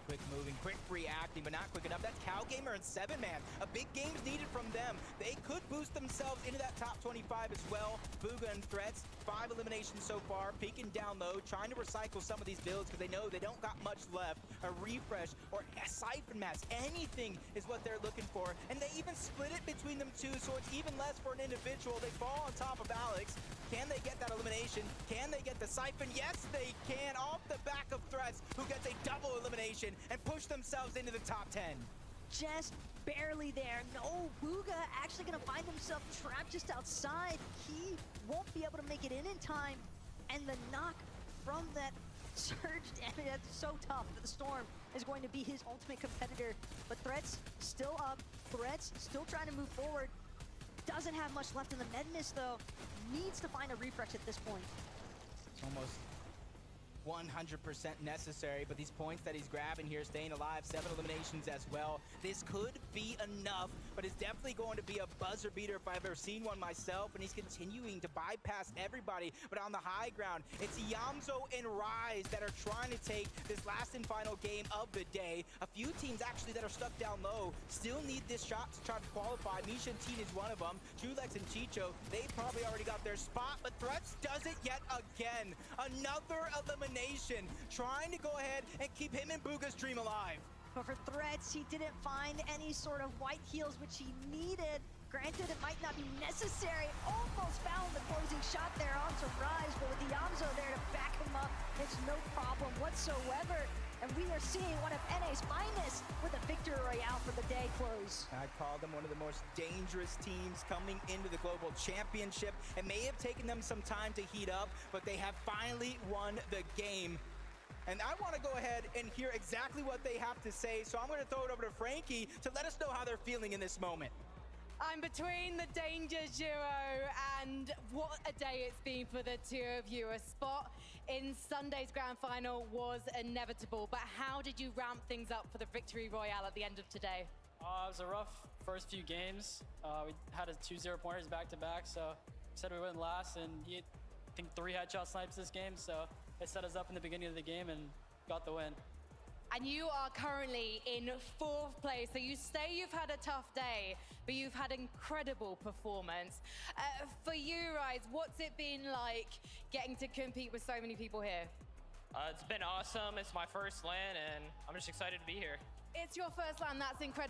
Speaker 15: Quick moving, quick reacting, but not quick enough. That's Cowgamer and 7-man. A big game's needed from them. They could boost themselves into that top 25 as well. Bugha and Threats, 5 eliminations so far, peeking down low, trying to recycle some of these builds because they know they don't got much left. A refresh or a siphon mask, anything is what they're looking for. And they even split it between them two, so it's even less for an individual. They fall on top of Alex. Can they get that elimination? Can they get the siphon? Yes, they can. Off the back of Threats, who gets a double elimination and push themselves into the top 10.
Speaker 2: Just barely there. No, Bugha actually gonna find himself trapped just outside. He won't be able to make it in time. And the knock from that surge damage, that's so tough. The Storm is going to be his ultimate competitor. But Threats still up. Threats still trying to move forward. Doesn't have much left in the med mist though. Needs to find a refresh at this point.
Speaker 15: It's almost 100% necessary, but these points that he's grabbing here, staying alive, 7 eliminations as well. This could be enough, but it's definitely going to be a buzzer beater if I've ever seen one myself, and he's continuing to bypass everybody. But on the high ground, it's Yamzo and Rise that are trying to take this last and final game of the day. A few teams actually that are stuck down low still need this shot to try to qualify. Misha and Teen is one of them. Julex and Chicho, they probably already got their spot, but Threats does it yet again. Another elimination, trying to go ahead and keep him and Bugha's dream alive.
Speaker 2: But for Threats, he didn't find any sort of white heals, which he needed. Granted, it might not be necessary. Almost found the closing shot there onto Rise, but with the Yamzo there to back him up, it's no problem whatsoever. And we are seeing one of NA's finest with a victory royale for the day close.
Speaker 15: I call them one of the most dangerous teams coming into the Global Championship. It may have taken them some time to heat up, but they have finally won the game. And I want to go ahead and hear exactly what they have to say, so I'm going to throw it over to Frankie to let us know how they're feeling in this moment.
Speaker 3: I'm between the Danger duo, and what a day it's been for the two of you. A spot in Sunday's grand final was inevitable, but how did you ramp things up for the victory royale at the end of today?
Speaker 19: It was a rough first few games. We had a 2 0-pointers back-to-back, so said we wouldn't last, and he had, I think, 3 headshot snipes this game, so it set us up in the beginning of the game and got the win.
Speaker 3: And you are currently in 4th place, so you say you've had a tough day, but you've had incredible performance. For you, Rise, what's it been like getting to compete with so many people here?
Speaker 20: It's been awesome. It's my first LAN, and I'm just excited to be here.
Speaker 3: It's your first LAN. That's incredible.